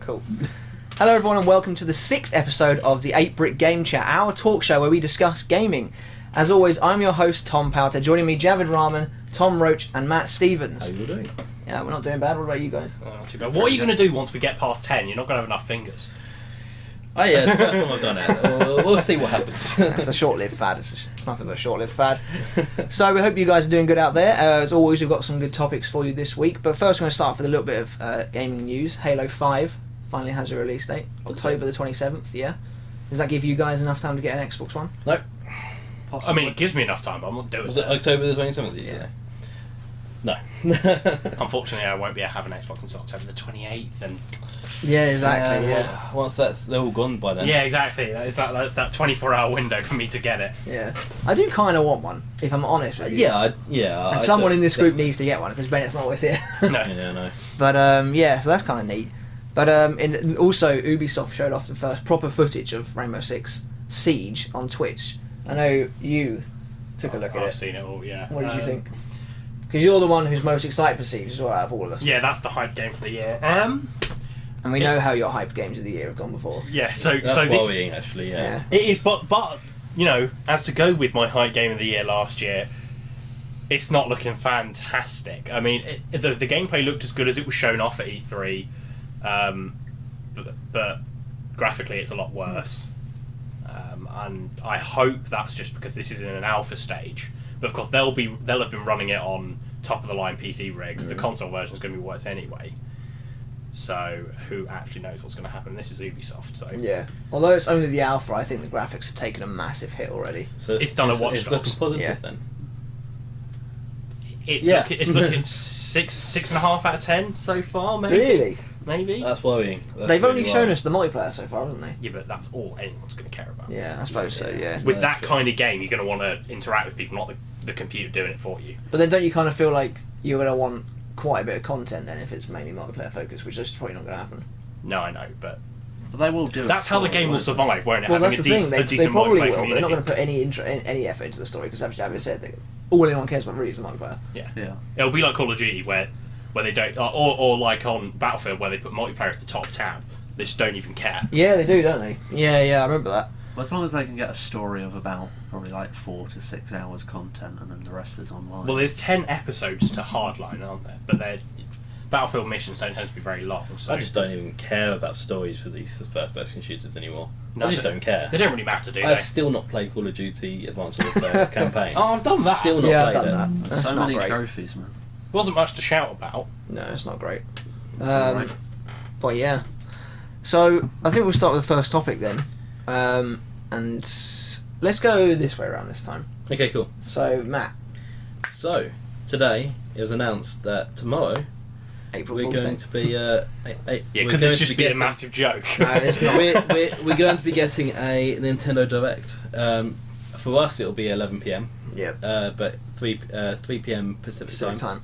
Cool. Hello everyone and welcome to the 6th episode of the 8-Brick Game Chat, our talk show where we discuss gaming. As always, I'm your host Tom Powter. Joining me Javid Rahman, Tom Roach and Matt Stevens. How are you doing? Yeah, we're not doing bad. What about you guys? Not too bad. What are you going to do once we get past 10? You're not going to have enough fingers. Oh yeah, it's the first time I've done it. We'll see what happens. It's a short-lived fad. It's nothing but a short-lived fad. So we hope you guys are doing good out there. As always, we've got some good topics for you this week. But first, we're going to start with a little bit of gaming news. Halo 5 finally has a release date, October the 27th. Yeah, does that give you guys enough time to get an Xbox One? Nope. I mean, it gives me enough time, but I'm not doing it. Was it October the 27th? Yeah. No. Unfortunately, I won't be able to have an Xbox until October the 28th. And Yeah, exactly. Yeah. Once they're all gone by then. yeah, exactly. That's that 24-hour window for me to get it. Yeah. I do kind of want one, if I'm honest with you. Yeah. And someone in this group needs to get one because Bennett's not always here. No. Yeah, no. But yeah, so that's kind of neat. But also Ubisoft showed off the first proper footage of Rainbow Six Siege on Twitch. I know you took a look at I've it. seen it all, yeah. What did you think? Because you're the one who's most excited for Siege as well out of all of us. Yeah, that's the hype game for the year. And we know how your hype games of the year have gone before. Yeah, so That's this worrying, actually, yeah. it is, but you know, as to go with my hype game of the year last year, it's not looking fantastic. I mean, the gameplay looked as good as it was shown off at E3, but graphically it's a lot worse. And I hope that's just because this is in an alpha stage. But of course, they'll have been running it on top of the line PC rigs. The console version is going to be worse anyway. So who actually knows what's going to happen? This is Ubisoft, so Yeah. Although it's only the alpha, I think the graphics have taken a massive hit already. So It's done a Watch It's looking Dogs. positive Yeah. then. it's looking 6.5 out of 10 so far. Maybe. Really? Maybe. That's worrying. That's They've only really shown worrying. us the multiplayer so far, haven't they? Yeah, but that's all anyone's going to care about. Yeah, I suppose so, yeah. With Yeah, that sure. kind of game, you're going to want to interact with people, not the computer doing it for you. But then don't you kind of feel like you're going to want quite a bit of content then if it's mainly multiplayer focused, which is probably not going to happen? No, I know, but But they will do it. that's how the game will survive, won't it? Well, Having that's a the thing. They decent probably multiplayer will. They're not going community. to put any effort into the story because, as Javid said, all anyone cares about really is the multiplayer. Yeah. Yeah. It'll be like Call of Duty where they don't, or like on Battlefield where they put multiplayer at the top tab. They just don't even care. Yeah, they do, don't they? Yeah, I remember that. Well, as long as they can get a story of about probably like 4 to 6 hours content, and then the rest is online. Well, there's 10 episodes to Hardline, aren't there? But Battlefield missions don't tend to be very long. So I just don't even care about stories for these first-person shooters anymore. No, I just don't care. They don't really matter, do they? I've still not played Call of Duty Advanced Warfare campaign. Oh, I've done that. Still not Yeah, I've played done it. that. That's so not many great. trophies, man. Wasn't much to shout about. No, it's not great. alright. But yeah. So, I think we'll start with the first topic then. And let's go this way around this time. Okay, cool. So, Matt, So, today it was announced that tomorrow April we're Fool's going Day. to be... Yeah, we're could going this to just be a getting- massive joke? No, it's not. we're going to be getting a Nintendo Direct. For us, it'll be 11 p.m. Yep. But 3 p.m. Pacific Pacific time.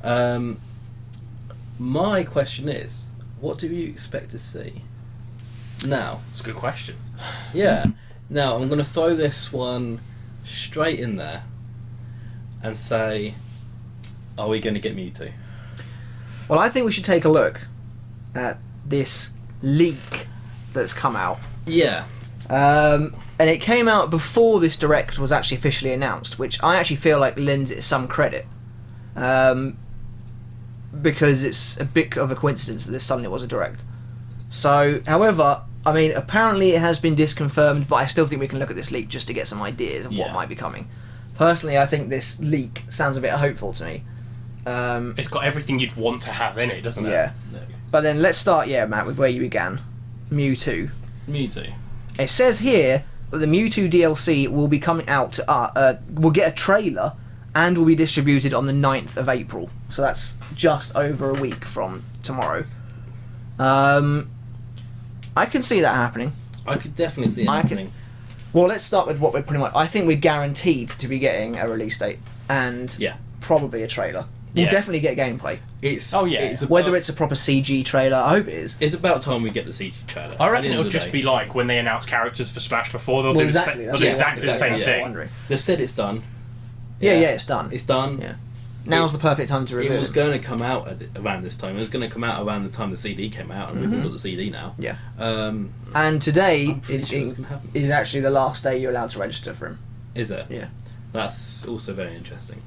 time. My question is, what do you expect to see? Now, It's a good question. yeah. Now I'm going to throw this one straight in there and say, are we going to get Mewtwo? Well, I think we should take a look at this leak that's come out. Yeah. And it came out before this Direct was actually officially announced, which I actually feel like lends it some credit. Because it's a bit of a coincidence that this suddenly was a Direct. So, however, I mean, apparently it has been disconfirmed, but I still think we can look at this leak just to get some ideas of what Yeah. might be coming. Personally, I think this leak sounds a bit hopeful to me. It's got everything you'd want to have in it, doesn't it? Yeah. But then let's start, Matt, with where you began. Mewtwo. Mewtwo. It says here that the Mewtwo DLC will be coming out to will get a trailer and will be distributed on the 9th of April. So that's just over a week from tomorrow. I can see that happening. I could definitely see it I could- happening. Well, let's start with what we're pretty much... I think we're guaranteed to be getting a release date and Yeah. probably a trailer. We'll Yeah. definitely get gameplay. It's Oh, yeah. It's Whether it's a proper CG trailer, I hope it is. it's about time we get the CG trailer. I At reckon the end it'll of the just day. be like when they announce characters for Smash before, they'll Well, do, exactly. they'll That's do what- exactly the same that's what I'm thing. wondering. They've said it's done. Yeah, it's done. It's done. Yeah. Now's the perfect time to reveal It was him. going to come out around this time. It was going to come out around the time the CD came out, and we've all got the CD now. Yeah. Um, And today I'm pretty sure it's going to happen. is actually the last day you're allowed to register for him. Is it? Yeah. That's also very interesting.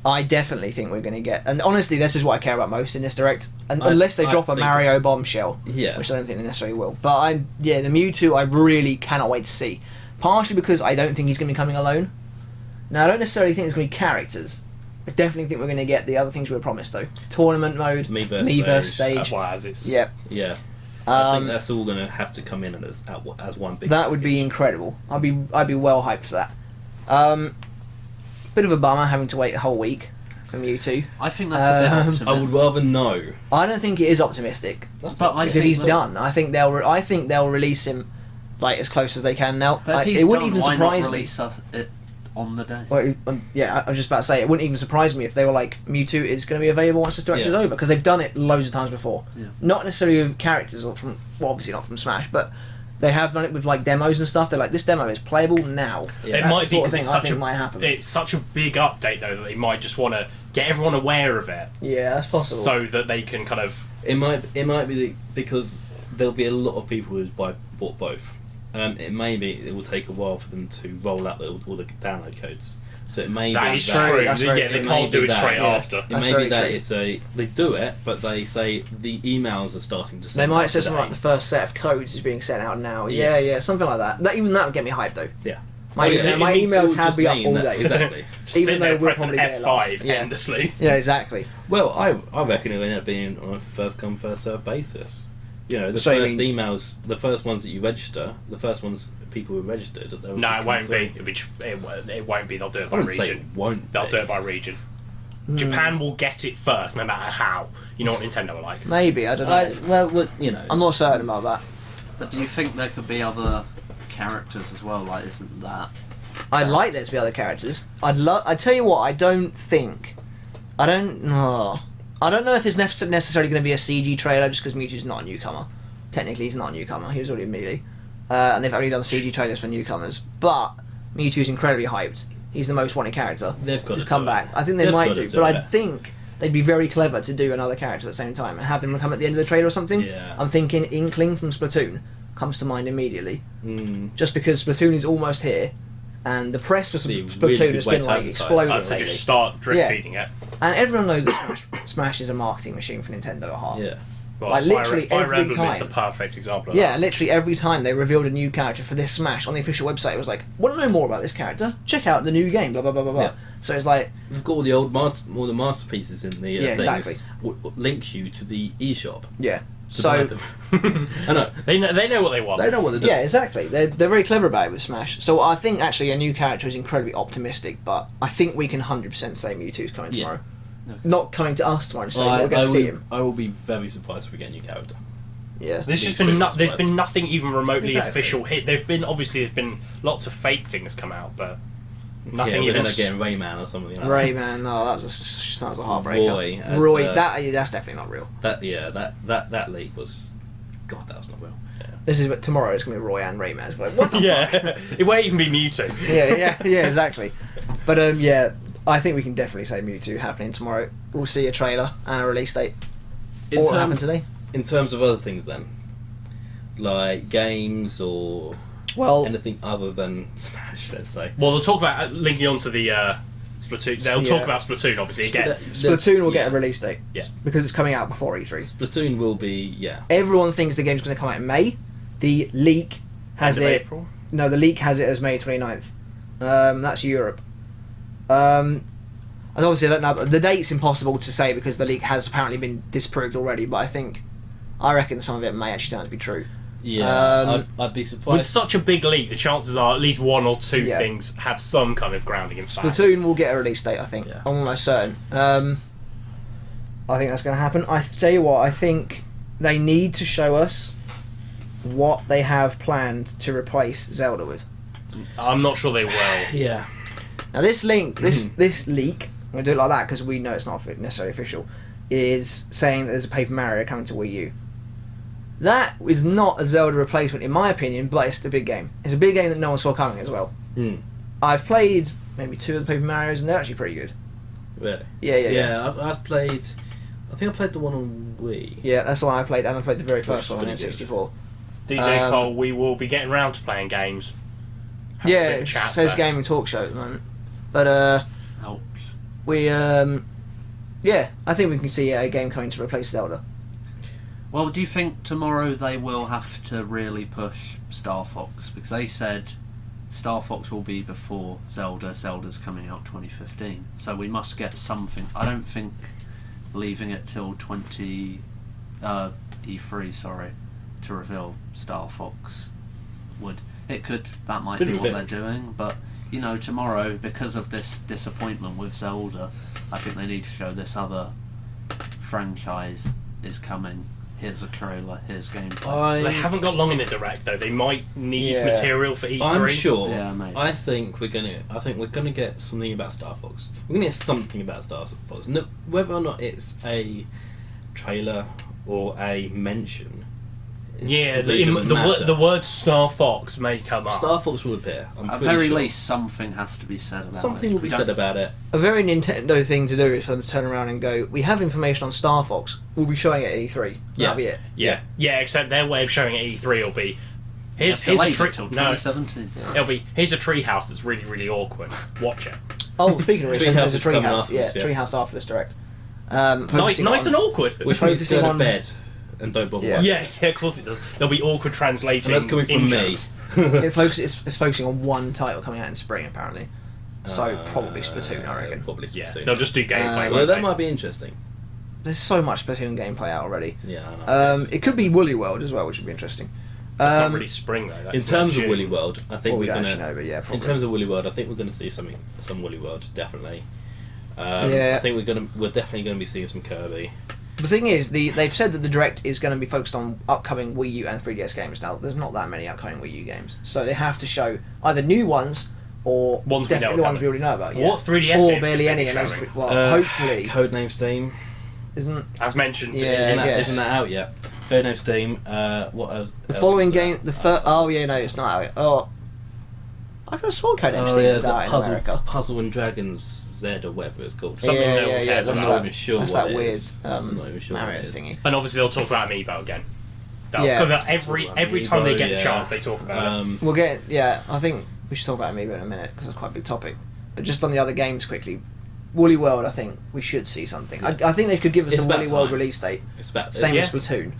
I definitely think we're going to get... And honestly, this is what I care about most in this Direct. And I- unless they I drop a think- Mario bombshell, Yeah. which I don't think they necessarily will. But the Mewtwo I really cannot wait to see. Partially because I don't think he's going to be coming alone. Now, I don't necessarily think there's going to be characters. I definitely think we're going to get the other things we were promised, though. Tournament mode, Me versus versus stage. stage. That's why as it's Yep. Yeah. I think Um, that's all going to have to come in as one big. that would be package. incredible. I'd be well hyped for that. Bit of a bummer having to wait a whole week for Mewtwo. I think that's a bit Um, optimistic. I would rather know. I don't think it is optimistic But I because think he's that- done. I think they'll release him like as close as they can now. But if he's It wouldn't done, even why surprise not me. release it on the day? Well, yeah, I was just about to say it wouldn't even surprise me if they were like Mewtwo is going to be available once this direct is Yeah. over because they've done it loads of times before. Yeah. Not necessarily with characters or from obviously not from Smash, but they have done it with like demos and stuff. They're like this demo is playable now. Yeah. It That's might the be sort of because thing it's I such think a might happen. it's such a big update though that they might just want to get everyone aware of it Yeah, that's possible. so that they can kind of It might be because there'll be a lot of people who's bought both. It will take a while for them to roll out all the download codes. So it may that be is true. true. That's very Yeah, true. they It may can't do be it that, straight yeah. after. It That's may very be that true. they do it, but they say the emails are starting to. They send might out say something like today. the first set of codes is being sent out now. Yeah. Yeah, something like that. Even that would get me hyped though. Yeah. My, Oh, yeah, my it email will tab just be up mean all that- day. Exactly. Sit Even there though we'll pressing probably get it last. F5 Yeah. endlessly. Yeah, exactly. Well, I reckon it will end up being on a first come first served basis. You know, the So you first mean- emails, the first ones that you register, the first ones people who registered. they'll No, just it come won't through. be. It won't be. They'll do it I by wouldn't say it region. won't. They'll be. do it by region. Japan will get it first, no matter how. You know what Nintendo are like. Maybe, I don't know. Well, you know. I'm not certain about that. But do you think there could be other characters as well? Like, isn't that? I'd like there to be other characters. I tell you what, I don't know if there's necessarily going to be a CG trailer just because Mewtwo's not a newcomer. Technically, he's not a newcomer. He was already a melee. And they've only done CG trailers for newcomers. But Mewtwo's incredibly hyped. He's the most wanted character. They've got to to come do it. back. I think they They've might got do. to But I do it. think they'd be very clever to do another character at the same time and have them come at the end of the trailer or something. Yeah. I'm thinking Inkling from Splatoon comes to mind immediately. Mm. Just because Splatoon is almost here. And the press for Be a Splatoon really good has way been to like advertise. exploding So lately. just start drip Yeah. feeding it. And everyone knows that Smash is a marketing machine for Nintendo at heart. Yeah. Well, Like, literally Fire every Emblem is time. the perfect example of Yeah, that. literally every time they revealed a new character for this Smash on the official website, it was like, want to know more about this character? Check out the new game, blah, blah, blah, blah, blah. Yeah. So it's like, We've got all the all the masterpieces in the Yeah, things. exactly. Link you to the eShop. yeah. To So, buy them. I know. They know what they want. They know what they're doing. yeah, exactly. They're very clever about it with Smash. So I think actually a new character is incredibly optimistic, but I think we can 100% say Mewtwo's coming Yeah. tomorrow. Okay. Not coming to us tomorrow, so I we're going to see will- him. I will be very surprised if we get a new character. Yeah. There's just Big been surprise. there's been nothing even remotely Exactly. official hit. There's been lots of fake things come out, but nothing yeah, we're even. gonna get Rayman or something. Like Rayman, no, that was a heartbreaker. Roy as, Roy, that's definitely not real. that. That leak was. God, that was not real. This is tomorrow. It's going to be Roy and Rayman. It's like, what the Yeah, it won't even be Mewtwo. yeah, exactly. But yeah, I think we can definitely say Mewtwo happening tomorrow. We'll see a trailer and a release date. In Or what term- happened today? In terms of other things, then, like games or Well, anything other than Smash, let's say. Well, they'll talk about linking on to the Splatoon. They'll Yeah. talk about Splatoon obviously again. Splatoon will get yeah. a release date. Yeah. Because it's coming out before E3. Splatoon will be Everyone thinks the game's going to come out in May. The leak has End of it. April. No, the leak has it as May 29th. That's Europe. And obviously, I don't know. The date's impossible to say because the leak has apparently been disproved already. But I reckon some of it may actually turn out to be true. Yeah. I'd be surprised. With such a big leak, the chances are at least one or two Yeah. things have some kind of grounding in fact. Splatoon will get a release date. I think. Yeah. I'm almost certain. I think that's going to happen. I tell you what. I think they need to show us what they have planned to replace Zelda with. I'm not sure they will. Yeah. Now this leak, I'm gonna do it like that because we know it's not necessarily official, is saying that there's a Paper Mario coming to Wii U. That is not a Zelda replacement in my opinion, but it's a big game. It's a big game that no one saw coming as well. Hmm. I've played maybe 2 of the Paper Marios and they're actually pretty good. Really? Yeah. I've played. I think I played the one on Wii. Yeah, that's the one I played, and I played the very first one on pretty good. N64. DJ Cole, we will be getting around to playing games. Have a Yeah, bit of it chat says first. gaming talk show at the moment. But Helps. we yeah, I think we can see a game coming to replace Zelda. Well, do you think tomorrow they will have to really push Star Fox? Because they said Star Fox will be before Zelda. Zelda's coming out 2015. So we must get something. I don't think leaving it till E3, sorry, to reveal Star Fox would... It could... That might be what they're doing, but... You know, tomorrow, because of this disappointment with Zelda, I think they need to show this other franchise is coming. Here's a trailer, here's gameplay. They haven't got long in the direct though. They might need Yeah. material for E3. I'm sure. Yeah, maybe. I think we're gonna get something about Star Fox. We're gonna get something about Star Fox. No, whether or not it's a trailer or a mention. Yeah, doesn't matter. the word Star Fox may come up. Star Fox will appear. I'm At pretty very sure. least, something has to be said about Something it. will be said about it. A very Nintendo thing to do is for them to turn around and go, we have information on Star Fox, we'll be showing it at E3. Yeah. That'll be it. Yeah, except their way of showing it at E3 will be here's a delayed tree. it till No, 2017. it'll be here's a tree house that's really really awkward. Watch it. Oh, speaking of which, Treehouse there's a is coming treehouse. after Yeah, this, yeah. treehouse after this direct. Nice, Focusing nice on- and awkward. Which means focusing go to on- bed and don't bother. Yeah. watching. Yeah, of course it does. There'll be awkward translating. And that's coming from me. in-jokes. It's focusing on one title coming out in spring, apparently. So probably Splatoon, I reckon. Probably Yeah, Splatoon. they'll just do gameplay. Uh, Well, won't that they? might be interesting. There's so much Splatoon gameplay out already. Yeah, I know. It could be Woolly World as well, which would be interesting. That's not really spring though. In That's terms of June. Woolly World, I think well, we're we don't gonna. actually know, but yeah, probably. In terms of Woolly World, I think we're going to see some Woolly World definitely. Yeah. I think we're definitely going to be seeing some Kirby. The thing is, they've said that the direct is going to be focused on upcoming Wii U and 3DS games. Now, there's not that many upcoming Wii U games, so they have to show either new ones or Ones we know definitely the are ones we already know about. Yeah. What 3DS or games barely could they any. be And those, showing? well, hopefully, Codename Steam. isn't As mentioned, Yeah, Isn't that, yes. isn't that out yet? Codename Steam. What else? the else following is game? out? The first. Oh yeah, no, it's not out yet. Oh, I could have sworn Codename Oh Steam yeah, was the out in puzzle, America. Puzzle and Dragons Z or whatever it's called. Something yeah, no yeah, one yeah. cares That's I'm about. not even sure That's what that it weird is. I'm not even sure what Mario it is. thingy. and obviously they'll talk about Amiibo again. They'll Yeah. cover every time they get Amiibo, the chance, they talk about it. We'll get. Yeah, I think we should talk about Amiibo in a minute because it's quite a big topic. But just on the other games quickly, Woolly World. I think we should see something. Yeah. I think they could give us It's a about Woolly World time. release date. It's about Same Yeah. as Splatoon.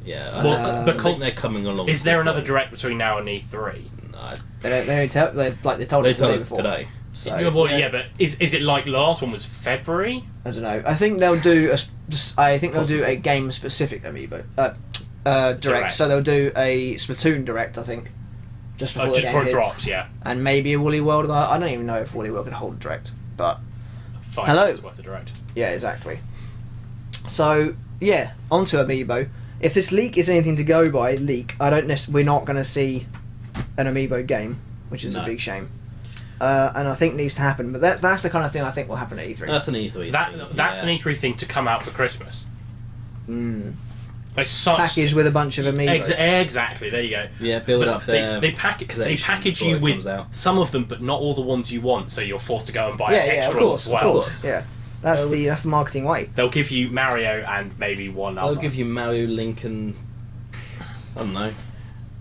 Yeah, Well, I because- think they're coming along. Is there another quickly. direct between now and E3? No, They told they us the told day us before. today. So, Yeah, well, yeah, but is it like the last one was February? I don't know. I think they'll do I think they'll do Possibly. a game specific Amiibo direct. Direct. So they'll do a Splatoon direct. I think just before the Just game before it hits. drops, yeah. And maybe a Woolly World. I don't even know if Woolly World could hold a direct, but 5 Hello. minutes worth of direct. yeah, exactly. So yeah, onto Amiibo. If this leak is anything to go by, we're not going to see an Amiibo game, which is a No. big shame. And I think needs to happen, but that's the kind of thing I think will happen at E3. That's an E3. That's thing, an E3 thing to come out for Christmas. Mm. It's such Package with a bunch of Amiibo. Exactly. There you go. Yeah, build But up there. they package you before it with comes out. some of them, but not all the ones you want. So you're forced to go and buy yeah, extras of course, as well. of course. Yeah, that's the marketing way. They'll give you Mario and maybe one other. I'll give you Mario, Link, and I don't know,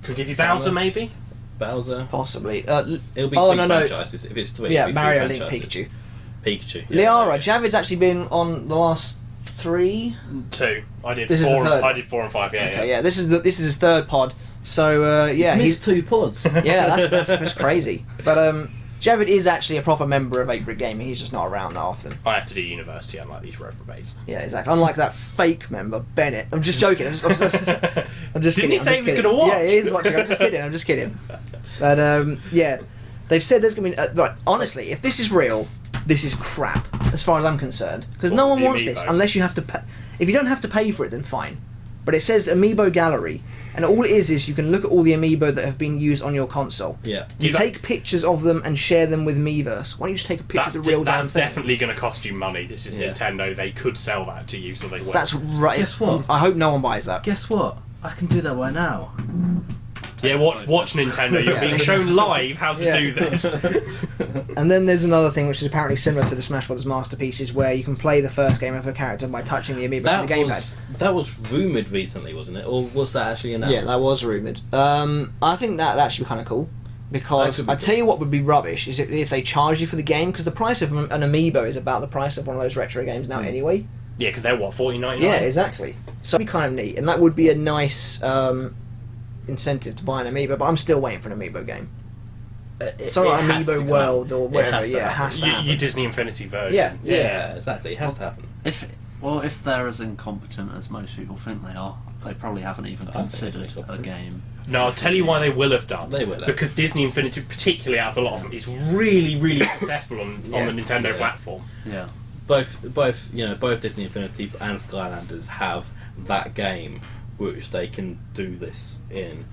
Could give you Samus. Bowser maybe. Bowser. Possibly. It'll be Oh, three no, no. franchises. If it's three, Yeah, it'll be Mario, three Link, franchises. Pikachu. Pikachu. Yeah, Liara, yeah. Javid's actually been on the last 3. 2. I did This is the 4. third. I did 4 and 5. Yeah, Okay, yeah. yeah. This is his third pod. So yeah, Missed 2 pods. yeah, that's crazy. But Javid is actually a proper member of 8-Bit Gaming. He's just not around that often. I have to do university. Unlike these reprobates. Yeah, exactly. Unlike that fake member, Bennett. I'm just joking. I'm just Didn't kidding. he say I'm he just was kidding. gonna watch? Yeah, he is watching. I'm just kidding. But yeah, they've said there's gonna be. Right, honestly, if this is real, this is crap as far as I'm concerned. Because no What, one the wants this Amiibo? unless you have to pay. If you don't have to pay for it, then fine. But it says Amiibo Gallery, and all it is you can look at all the Amiibo that have been used on your console. Yeah. You You've- take pictures of them and share them with Miiverse. Why don't you just take a picture of the real damn That's thing? definitely going to cost you money. This is Yeah. Nintendo. They could sell that to you, so they will. That's right. Guess what? I hope no one buys that. Guess what? I can do that right now. take Yeah, a watch photo. Nintendo. You're Yeah. being shown live how to Yeah. do this. And then there's another thing which is apparently similar to the Smash Bros. Masterpieces, where you can play the first game of a character by touching the amiibos from the gamepad. That was rumoured recently, wasn't it? Or was that actually announced? Yeah, that was rumoured. I think that actually be kind of cool. Because That could be I tell you what would be rubbish is if they charge you for the game, because the price of an amiibo is about the price of one of those retro games now anyway. Yeah, because they're what, $14.99? Yeah, exactly. So it'd be kind of neat, and that would be a nice incentive to buy an amiibo. But I'm still waiting for an amiibo game. So like Amiibo World or whatever. has to Yeah, it happen. has to Your happen. Disney Infinity version. Yeah. Yeah, exactly. It has to happen. If they're as incompetent as most people think they are, they probably haven't even I think considered they're a incompetent. game. No, I'll tell you why they will have done. They will have. Because Disney Infinity, particularly out of a lot of them, is really, really successful on the Nintendo Yeah. platform. Yeah. Both Disney Infinity and Skylanders have that game which they can do this in.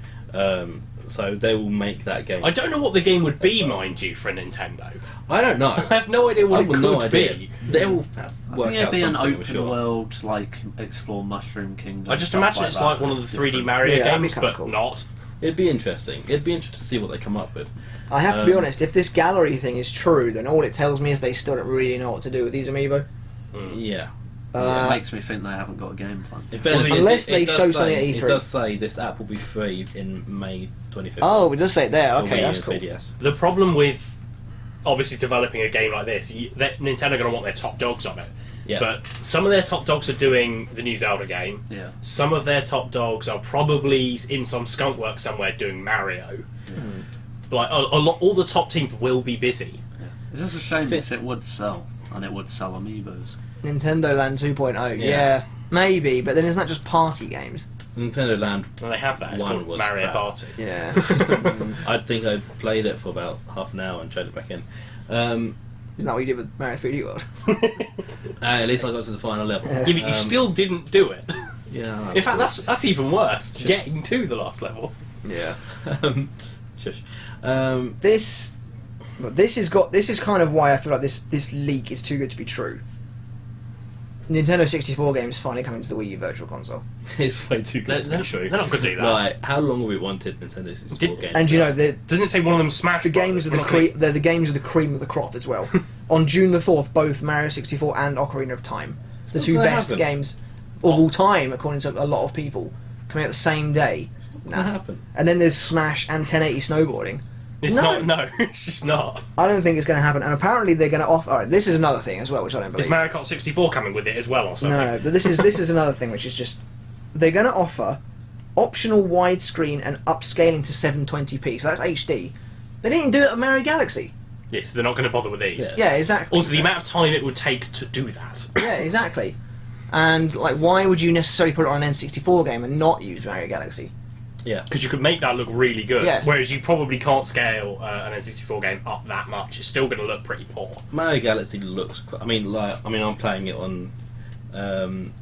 So they will make that game. I don't know what the game would be, mind you, for Nintendo. I don't know. I have no idea what I it have could no idea. be. They will I work think it'd out be an something, I'm open sure. world, like explore Mushroom Kingdom. I just stuff imagine like it's that, like one of the 3D different. Mario Yeah, that'd be games, kinda but cool. not. It'd be interesting. It'd be interesting to see what they come up with. I have to be honest. If this gallery thing is true, then all it tells me is they still don't really know what to do with these amiibo. Yeah. It makes me think they haven't got a game plan. In fairness, Unless they does show say- something at It E3. does say this app will be free in May 25th. Oh, it does say it there. for Okay, Wii that's and cool. 3DS. The problem with obviously developing a game like this, Nintendo are going to want their top dogs on it. Yeah. But some of their top dogs are doing the new Zelda game. Yeah. Some of their top dogs are probably in some skunkwork somewhere doing Mario. Like a lot, all the top teams will be busy. It's just a shame Fit- because it would sell, and it would sell amiibos. Nintendo Land 2.0. Yeah. Yeah, maybe, but then isn't that just party games? Nintendo Land. And they have that. It's One called was Mario crap. Party. Yeah. I think I played it for about half an hour and traded it back in. Isn't that what you did with Mario 3D World? At least I got to the final level. Yeah. Yeah, but you still didn't do it. Yeah. In fact, that's even worse. Getting to the last level. Yeah. Shush. This is kind of why I feel like this leak is too good to be true. Nintendo 64 games finally coming to the Wii U Virtual Console, It's way too good to be true. They're not going to do that. Like, how long have we wanted Nintendo 64 games? and you know the Doesn't it say one of them Smash the games Brothers? are they're the games of the cream of the crop as well. On June the 4th, both Mario 64 and Ocarina of Time, the not two gonna best happen. games of all time, according to a lot of people, coming out the same day. What happened? And then there's Smash and 1080 snowboarding. It's No. not. No, it's just not. I don't think it's going to happen. And apparently they're going to offer. Alright, this is another thing as well, which I don't believe. Is Mario Kart 64 coming with it as well, or something? No, but this is another thing, which is just they're going to offer optional widescreen and upscaling to 720p. So that's HD. They didn't do it on Mario Galaxy. Yes, they're not going to bother with these. Yeah. Yeah, exactly. Also, the amount of time it would take to do that. Yeah, exactly. And like, why would you necessarily put it on an N64 game and not use Mario Galaxy? Yeah. Because you could make that look really good. Yeah. Whereas you probably can't scale an N64 game up that much. It's still going to look pretty poor. Mario Galaxy looks. I'm playing it on.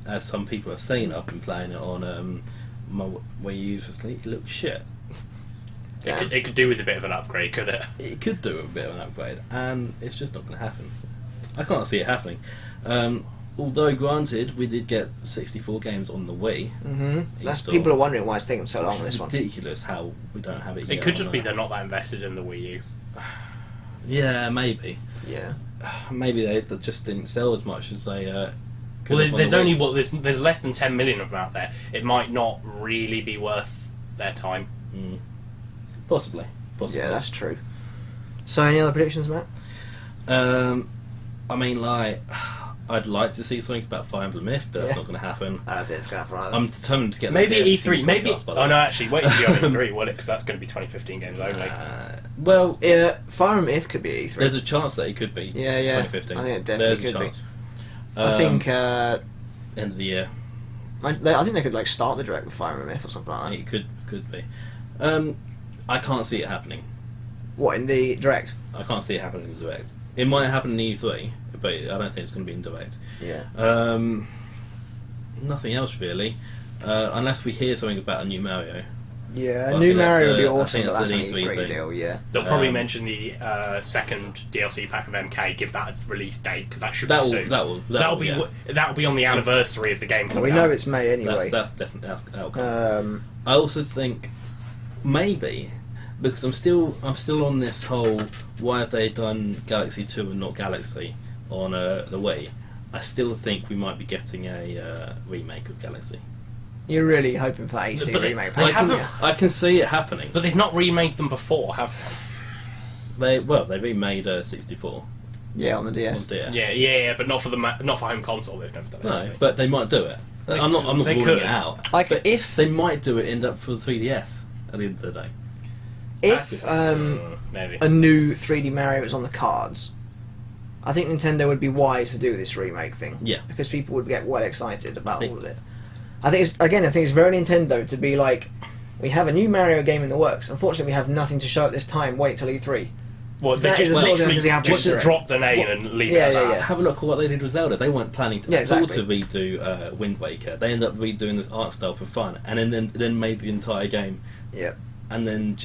As some people have seen, I've been playing it on my Wii U for sleep. It looks shit. It could do with a bit of an upgrade, could it? It could do a bit of an upgrade, and it's just not going to happen. I can't see it happening. Although, granted, we did get 64 games on the Wii. Mm-hmm. That's Install. people are wondering why it's taking so long on this It's one. ridiculous how we don't have it yet. It could just on be the- they're not that invested in the Wii U. Yeah, maybe. Yeah. Maybe they just didn't sell as much as they. Could Well, have on there's the only Wii. there's less than 10 million of them out there. It might not really be worth their time. Possibly. Yeah, that's true. So, any other predictions, Matt? I'd like to see something about Fire Emblem Myth, but that's Yeah. not going to happen. I don't think it's going to happen either. I'm determined to get Maybe that E3. Maybe. podcast, by the Oh way. no, actually, wait till you go on E3, will it? Because that's going to be 2015 games only. Well, Yeah, Fire Emblem Myth could be E3. there's a chance that it could be. Yeah, yeah. 2015. I think it definitely There's could a be. chance. I think End of the year. I think they could like start the direct with Fire Emblem Myth or something like that. It could be. I can't see it happening. What, in the direct? I can't see it happening in direct. It might happen in E3, but I don't think it's going to be in direct. Yeah. Nothing else really, unless we hear something about a new Mario. Yeah, Well, I new think that's Mario would be a- I awesome, think but that's that's an an E3 E3 deal, yeah. They'll probably Um, mention the second DLC pack of MK. Give that a release date because that should That be will- soon. that'll be, yeah. That'll be on the anniversary of the game Well, coming we know out. it's May anyway. That's definitely that'll come. Um, I also think maybe, because I'm still on this whole why have they done Galaxy 2 and not Galaxy on the Wii. I still think we might be getting a remake of Galaxy. You're really hoping for that HD But remake, they aren't you? haven't- I can see it happening. But they've not remade them before, have They remade 64 Yeah, on the DS. on DS. they? Yeah, but not for not for home console. They've never done it. have No, they? but they might do it. I'm not they ruling could. it out. Like, but if- they might do it end up for the 3DS at the end of the day. If maybe. a new 3D Mario was on the cards, I think Nintendo would be wise to do this remake thing. Yeah. Because people would get well excited about think- all of it. I think it's very Nintendo to be like, we have a new Mario game in the works. Unfortunately, we have nothing to show at this time. Wait till E3. Well, they That just is the sort of literally thing that happens just direct. drop the name and leave Yeah, it. yeah, yeah. Have a look at what they did with Zelda. They weren't planning to, Yeah, at all exactly. to redo Wind Waker. They ended up redoing the art style for fun, and then made the entire game. Yeah. And then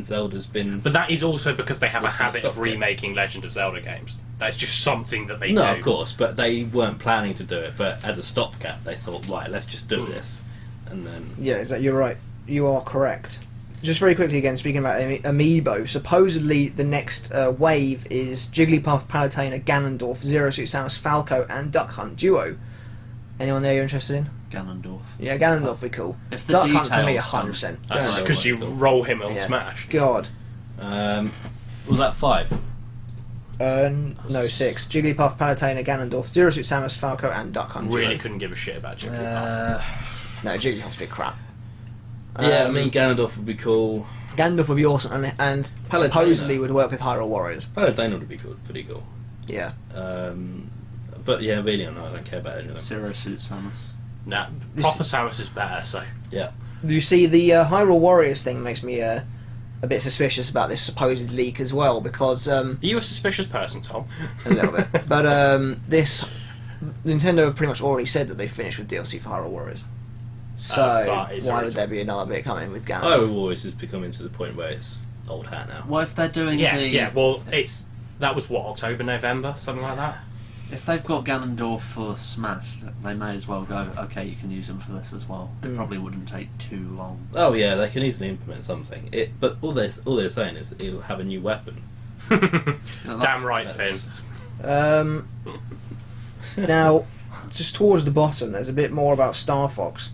Zelda's been. But that is also because they have a It's been a habit of stopgap. remaking Legend of Zelda games. That's just something that they No, do. of course, but they weren't planning to do it. But as a stopgap, they thought, right, let's just do this, and then. Yeah, you're right. You are correct. Just very quickly again, speaking about Amiibo, supposedly the next wave is Jigglypuff, Palutena, Ganondorf, Zero Suit Samus, Falco, and Duck Hunt duo. Anyone there you're interested in? Ganondorf. Yeah, Ganondorf would be cool. If the Duck Hunt for me, details 100%. That's Ganondorf because you might be cool. roll him on Yeah. Smash. God. Was that 5? No, 6. Jigglypuff, Palutena, Ganondorf, Zero Suit Samus, Falco, and Duck Hunt Really duo. couldn't give a shit about Jigglypuff. No, Jigglypuff's a bit crap. Yeah, I mean Ganondorf would be cool. Ganondorf would be awesome, and Palutena. supposedly would work with Hyrule Warriors. Palutena would be cool, pretty cool. Yeah. But yeah, really, I don't care about any of them. Zero Suit Samus. Nah, This- proper Samus is better, so. Yeah. You see, the Hyrule Warriors thing makes me a bit suspicious about this supposed leak as well, because Are you a suspicious person, Tom? a little bit. But this Nintendo have pretty much already said that they finished with DLC for Hyrule Warriors. So but it's why already- would there be another bit coming with Ganondorf? Hyrule Warriors is becoming to the point where it's old hat now. What if they're doing Yeah, the... yeah. Well, that was what, October, November, something like that. If they've got Ganondorf for Smash, they may as well go, okay, you can use him for this as well. It probably wouldn't take too long. Oh yeah, they can easily implement something. But all they're saying is that it'll have a new weapon. Damn right, That's- Finn. Now, just towards the bottom, there's a bit more about Star Fox.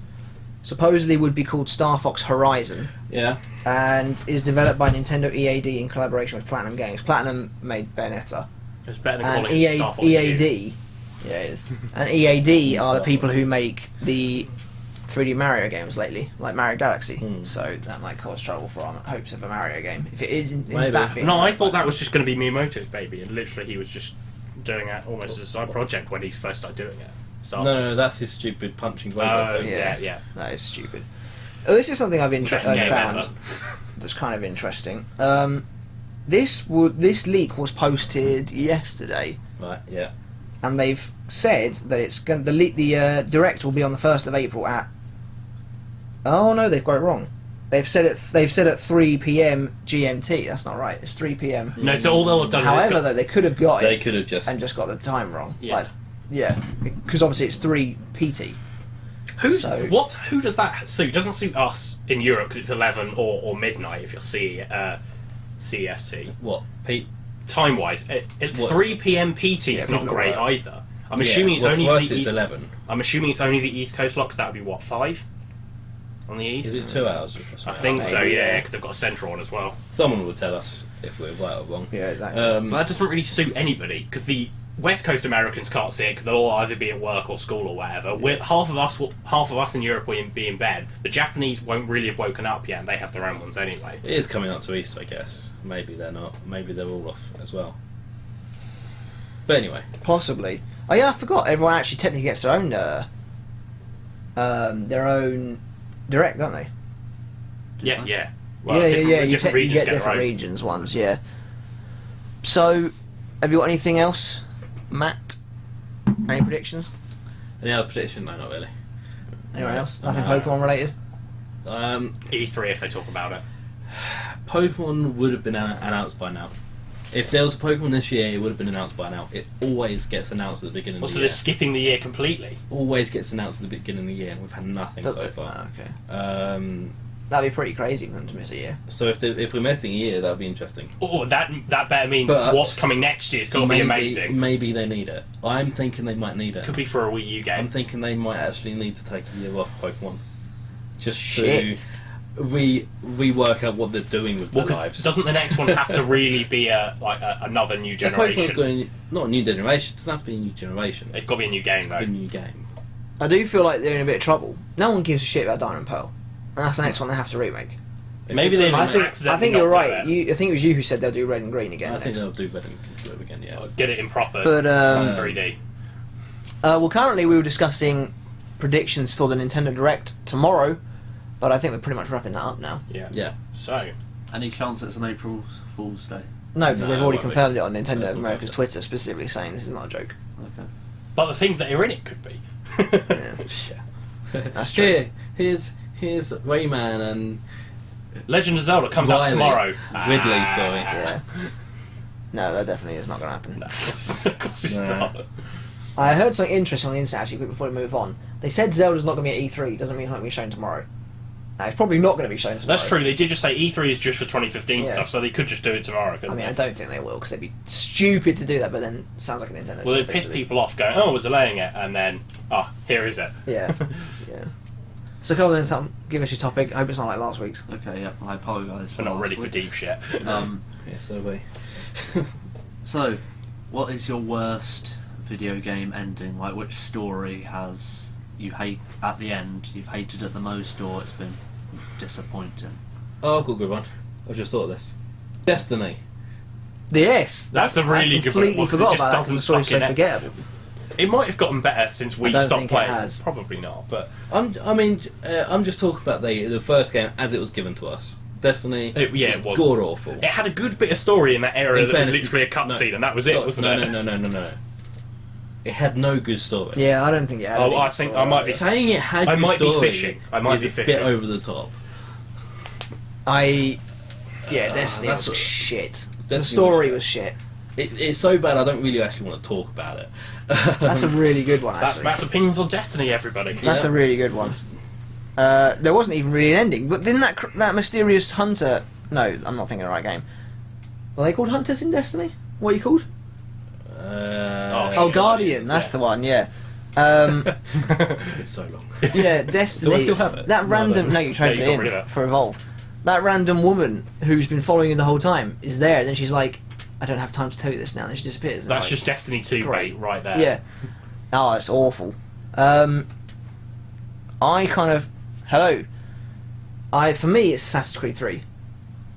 Supposedly would be called Star Fox Horizon, Yeah. and is developed by Nintendo EAD in collaboration with Platinum Games. Platinum made Bayonetta. It's better than And calling it Star Fox U. EAD, yeah, it is. And EAD are the people who make the 3D Mario games lately, like Mario Galaxy. Hmm. So that might cause trouble for our hopes of a Mario game. If it is in Maybe. fact being No, I developed thought by that was just going to be Miyamoto's baby, and literally he was just doing that almost as a side project when he first started doing it. Star No, Fox. that's his stupid punching Oh, robot thing. yeah. That is stupid. Oh, this is something I've Best game found ever. that's kind of interesting. This leak was posted yesterday, Right. Yeah. and they've said that it's going the direct will be on the 1st of April at. Oh no, they've got it wrong. They've said at 3 p.m. GMT. That's not right. It's 3 p.m. No, so all they'll have done is However, they've got- though, they could have got They it could have just. and just got the time wrong. Yeah. Like, yeah, because obviously it's 3 PT. Who does that suit? Doesn't suit us in Europe because it's 11 or midnight if you're CEST. What? Pete? Time wise, at What's- 3 p.m. PT is people not got great work. either. I'm assuming it's well, only for for us the it's East. 11. I'm assuming it's only the East Coast lot because that would be what 5 on the Is East. it 2 hours? I think so, Maybe, yeah, yeah. because they've got a central on as well. Someone will tell us if we're right or wrong. Yeah, exactly. But that doesn't really suit anybody because the West Coast Americans can't see it because they'll all either be at work or school or whatever. Half of us in Europe will be in bed. The Japanese won't really have woken up yet, and they have their own ones anyway. It is coming up to Easter, I guess. Maybe they're not. Maybe they're all off as well. But anyway, Possibly. Oh yeah, I forgot. Everyone actually technically gets their own direct, don't they? Yeah, What? yeah. yeah. You Different you regions get their different own. regions ones. Yeah. So, have you got anything else, Matt? Any predictions? any other prediction? No, not really. Anyone No. else? Nothing No. Pokemon related? E3 if they talk about it. Pokemon would have been announced by now. If there was a Pokemon this year, it would have been announced by now. It always gets announced at the beginning Well, of so the they're year. skipping the year completely. Always gets announced at the beginning of the year, and we've had nothing Does so it? far. Oh, okay. That'd be pretty crazy for them to miss a year. So if we're missing a year, that'd be interesting. Oh, that better mean But- what's coming next year is going to be amazing. Maybe they need it. I'm thinking they might need it. Could be for a Wii U game. I'm thinking they might actually need to take a year off Pokemon, just Shit. to rework out what they're doing with Well, their 'cause lives. doesn't the next one have to really be another new Yeah, Pokemon's generation? going, not a new generation. It doesn't have to be a new generation. It's got to be a new game It's though. a new game. I do feel like they're in a bit of trouble. No one gives a shit about Diamond and Pearl, and that's the next one they have to remake. Maybe they I think accidentally you're not do right. it. I think it was you who said they'll do Red and Green again. I think next. they'll do Red and Blue again. Yeah. Get it in proper But 3D. well, currently we were discussing predictions for the Nintendo Direct tomorrow, but I think we're pretty much wrapping that up now. Yeah. Yeah. So Any chance it's an April Fool's Day? No, because No, they've it already won't be. confirmed it on Nintendo They've of America's confirmed Twitter, specifically saying this is not a joke. Okay. but the things that are in it could be. Yeah. That's true. Here's Rayman and Legend of Zelda comes out Riley. tomorrow. Ridley, sorry. Yeah. No, that definitely is not going to happen. of course it's No. not. I heard something interesting on the internet actually, quick before we move on. They said Zelda's not going to be at E3, doesn't mean it's not going to be shown tomorrow. It's probably not going to be shown tomorrow. That's true. They did just say E3 is just for 2015 Yeah. stuff, so they could just do it tomorrow. I Couldn't mean, I they? don't think they will, because they'd be stupid to do that, but then it sounds like a Nintendo. Well, they thing piss to do. people off going, "Oh, we're delaying it," and then, here is it. Yeah, yeah. So come on then, Tom, give us your topic. I hope it's not like last week's. Okay, yeah, I apologise We're not last ready for week. deep shit. Yeah, so we. So, what is your worst video game ending? Like, which story has you hate at the end? You've hated it the most, or it's been disappointing? Oh, I've got a good one. I just thought of this. Destiny. Yes, That's a really I good one, completely because it forgot just about that. 'cause doesn't The story's so fucking end. forgettable. It might have gotten better since we I don't stopped think it playing. has. Probably not, but I'm just talking about the first game as it was given to us. Destiny. it was. god awful. It had a good bit of story in that era In that fairness, was literally a cutscene, and that was it, wasn't it? No. It had no good story. Yeah, I don't think it had. Oh, any I think story. I might be- Saying it had I good might be story fishing. I might is be a bit fishing. over the top. Destiny that's was a- shit. The Destiny story was was shit. It's so bad I don't really actually want to talk about it. That's a really good one. That's Actually, Matt's opinions on Destiny, everybody. that's Yeah. a really good one. There wasn't even really an ending, but didn't that mysterious hunter? No, I'm not thinking of the right game. Are they called hunters in Destiny? What are you called? Oh, Oh, shit, Guardian. That's the one. Yeah. it's so long. Yeah, Destiny. Do I still have it? That No, I random. don't. No, you traded Yeah, you it got rid in of it. for Evolve. That random woman who's been following you the whole time is there, and then she's like, "I don't have time to tell you this now." And then she disappears. And That's I'm just Destiny 2 Great. bait right there. yeah. Oh, it's awful. I kind of for me, it's Assassin's Creed 3.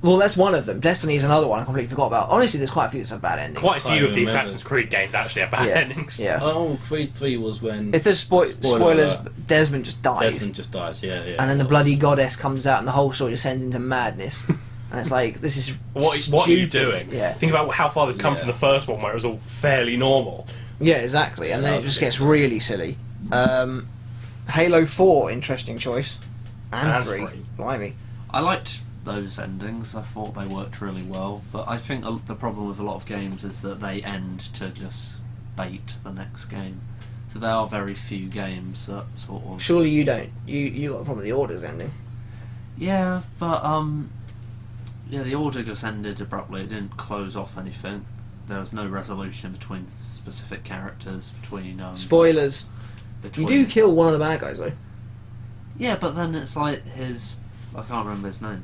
Well, that's one of them. Destiny is another one I completely forgot about. Honestly, there's quite a few that have bad endings. Quite a Can't few of the remember. Assassin's Creed games actually have bad yeah. endings. Yeah. Oh, Creed 3 was when If there's Spoiler spoilers, alert. Desmond just dies. Desmond just dies. Yeah. And then the it was. bloody goddess comes out and the whole story descends into madness. And it's like, this is What are you stupid. doing? Yeah. Think about how far they've come Yeah. from the first one where it was all fairly normal. Yeah, exactly. And then Yeah, it just okay. gets really silly. Halo 4, interesting choice. And And 3. three. Blimey. I liked those endings. I thought they worked really well. But I think the problem with a lot of games is that they end to just bait the next game. So there are very few games that sort of... Surely you don't. You got a problem with the Order's ending. Yeah, but yeah, the order just ended abruptly. It didn't close off anything. There was no resolution between specific characters. Between Spoilers. between, You do kill one of the bad guys, though. Yeah, but then it's like I can't remember his name.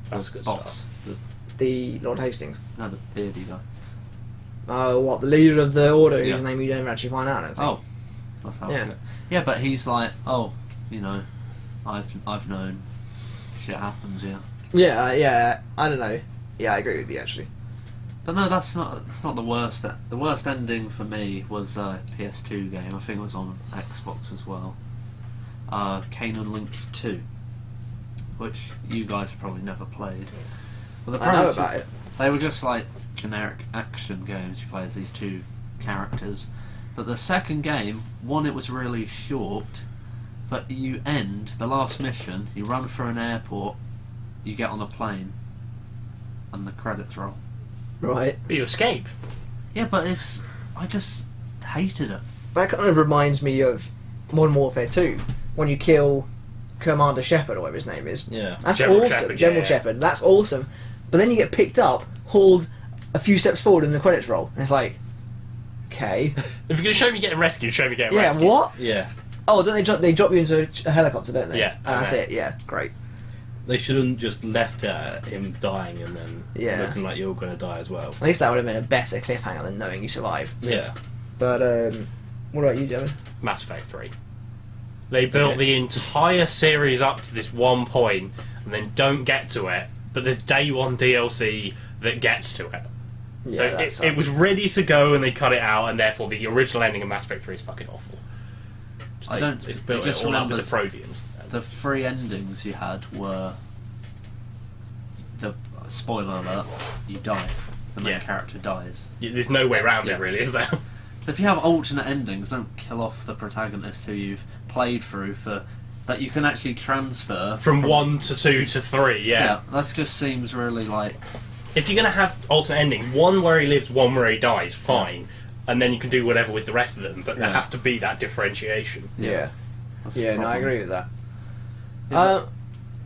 That's The good boss. stuff. The Lord Hastings. No, the beardy guy. Oh, what? The leader of the Order, whose Yeah. name you don't actually find out, I don't think. Oh, that's how. Yeah. Yeah, but he's like, I've known. Shit happens, yeah. Yeah, I don't know. Yeah, I agree with you, actually. But no, that's not the worst. The worst ending for me was a PS2 game. I think it was on Xbox as well. Kane and Lynch 2, which you guys have probably never played. Well, I know about it. They were just like generic action games. You play as these two characters. But the second game, one, it was really short, but you end the last mission, you run through an airport, you get on a plane, and the credits roll. Right. But you escape. Yeah, but I just hated it. That kind of reminds me of Modern Warfare 2, when you kill Commander Shepard or whatever his name is. Yeah. That's General awesome. Shepard, General yeah. Shepard. That's awesome. But then you get picked up, hauled a few steps forward, and the credits roll, and it's like, okay, If you're going to show me getting rescued, show me getting yeah, rescued. what? Yeah. Oh, don't they drop? They drop you into a helicopter, don't they? Yeah, and that's okay. it. Yeah, great. They shouldn't just left it at him dying and then Yeah. looking like you're going to die as well. At least that would have been a better cliffhanger than knowing you survived. Yeah. But what about you, Devin? Mass Effect 3. They built Okay. the entire series up to this one point and then don't get to it, but there's day one DLC that gets to it. So Yeah, that it was sucks. ready to go and they cut it out, and therefore the original ending of Mass Effect 3 is fucking awful. I don't. They It built just it all up with remembers the Protheans. the 3 endings you had were the spoiler alert. You die. The main Yeah. character dies. There's no way around Yeah. it, really, is there? So if you have alternate endings, don't kill off the protagonist who you've played through for that you can actually transfer From 1 to 2 to 3, Yeah, that just seems really like If you're going to have alternate endings, one where he lives, one where he dies, fine. And then you can do whatever with the rest of them, but there Yeah. has to be that differentiation. Yeah, that's the yeah. No, I problem. agree with that. Yeah.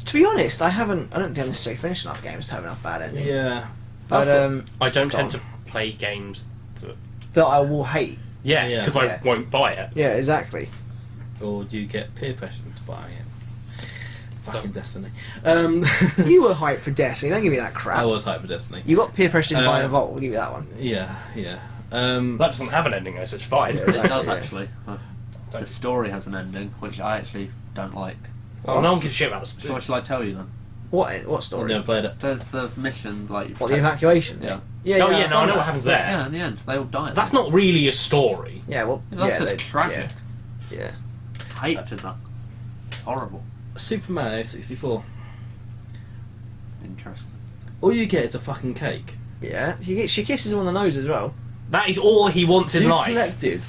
To be honest, I don't think I've necessarily finished enough games to have enough bad endings. Yeah. But I don't Go tend on. to play games that... that I will hate. Yeah, Yeah. because Yeah. I won't buy it. Yeah, exactly. Or do you get peer pressure into buying it? Fucking Destiny. You were hyped for Destiny. Don't give me that crap. I was hyped for Destiny. You got peer pressure to buy a Uh, Vault. We'll give you that one. Yeah, yeah. That doesn't have an ending though, so it's fine. Yeah. It does Yeah. actually. The story has an ending, which I actually don't like. Oh, no one gives a shit about the So story. what shall I tell you then? What I've story? never played it. There's the mission, like What, the evacuation Yeah. thing? Yeah, Oh, yeah, I've no, I done know that. what happens Yeah. there. Yeah, in the end, they all die. That's not really a story. Yeah, well, That's yeah, just they- tragic. Yeah. I hated that. It's horrible. Super Mario 64. Interesting. All you get is a fucking cake. Yeah. She kisses him on the nose as well. That is all he wants in You life. collected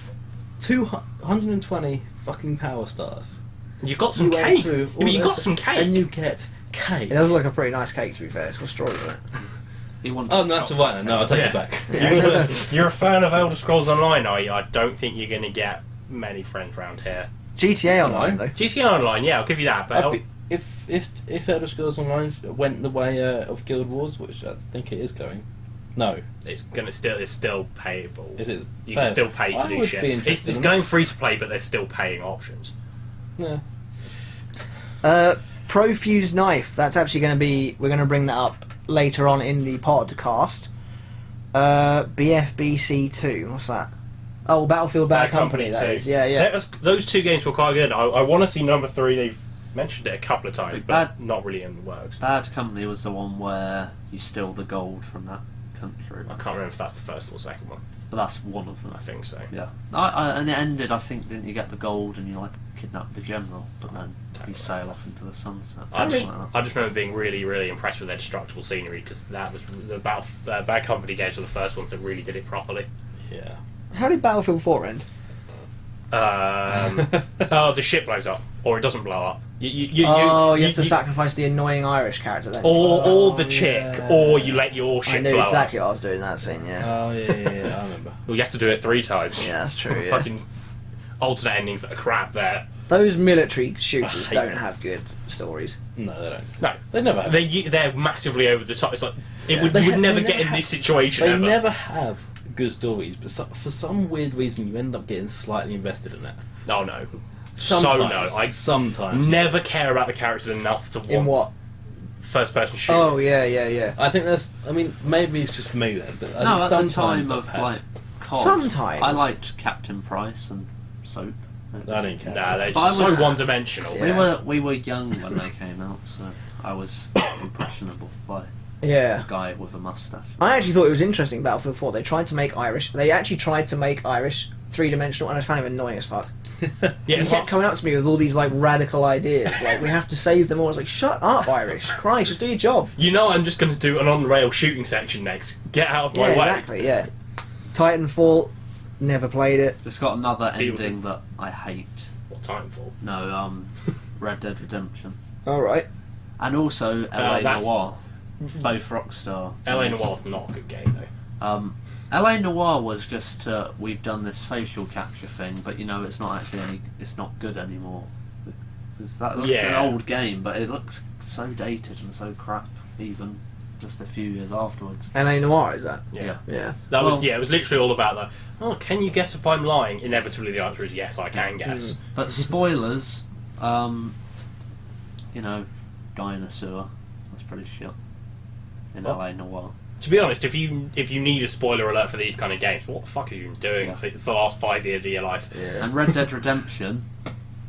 220 fucking power stars. You got some You went cake. through Yeah, all but you this- got some cake. And you get cake. It does look like a pretty nice cake, to be fair. It's got straws in it. He wanted Oh, no, that's chocolate alright. No, I'll take Yeah. it back. You're a fan of Elder Scrolls Online, are you? I don't think you're going to get many friends around here. GTA Online, though. GTA Online, yeah, I'll give you that. But I'd be- if Elder Scrolls Online went the way of Guild Wars, which I think it is going, no, it's still payable. is it? You can still pay to I do would shit. be It's interested in going free to play, but there's still paying options. Yeah. Profuse Knife. That's actually going to be... We're going to bring that up later on in the podcast. BFBC2. What's that? Oh, Battlefield Bad Company, that too. is. Yeah, yeah. Those two games were quite good. I want to see number 3. They've mentioned it a couple of times, but Bad- not really in the works. Bad Company was the one where you steal the gold from that country. I can't remember if that's the first or second one. But that's one of them. I think so. Yeah. And it ended, I think, didn't you get the gold and you like kidnap the general, but then you sail off into the sunset. I just, Something like that. I just remember being really, really impressed with their destructible scenery because that was the Bad Company games were the first ones that really did it properly. Yeah. How did Battlefield 4 end? Oh, the ship blows up, or it doesn't blow up. You have to sacrifice the annoying Irish character then. or the chick, yeah. or you let your I ship knew blow exactly up. what I was doing in that scene, yeah. Oh yeah, I remember. Well, you have to do it 3 times. Yeah, that's true, yeah. Fucking alternate endings that are crap there. Those military shooters I hate don't them. have good stories. No, they don't. No, They never have. they're massively over the top. It's like it Yeah. would They you would ha- never they get never in have- this situation They ever. never have good stories, but for some weird reason, you end up getting slightly invested in it. Oh no. Sometimes, So no, I sometimes. never care about the characters enough to want In what? first person shooter. Oh, yeah. I think that's. I mean, maybe it's just for me then, but I No, think at the sometimes time I've of had. like COD, Sometimes. I liked Captain Price and Soap. I didn't care. Nah, they're But I just so was- one-dimensional. Yeah. We were young when they came out, so I was impressionable by Yeah. a guy with a mustache. I actually thought it was interesting, Battlefield 4. They tried to make Irish 3-dimensional, and I found it annoying as fuck. Yeah, He it's kept not, coming up to me with all these like radical ideas, like we have to save them all. I was like, shut up, Irish! Christ, just do your job. you know I'm just going to do an on-rail shooting section next. Get out of Yeah, my way. exactly. Yeah. Titanfall, never played it. It's got another People- ending that I hate. What time for? No, Red Dead Redemption. All right. And also LA that's- Noire. Both Rockstar. LA Noire's not a good game though. LA Noire was just we've done this facial capture thing, but you know it's not actually it's not good anymore. 'Cause that's an old game, but it looks so dated and so crap, even just a few years afterwards. LA Noire, is that? Yeah. Yeah. That was it was literally all about can you guess if I'm lying? Inevitably the answer is yes, I can guess. But spoilers, you know, guy in a sewer. That's pretty shit. In LA Noire. To be honest, if you need a spoiler alert for these kind of games, what the fuck are you doing for the last 5 years of your life? Yeah. And Red Dead Redemption,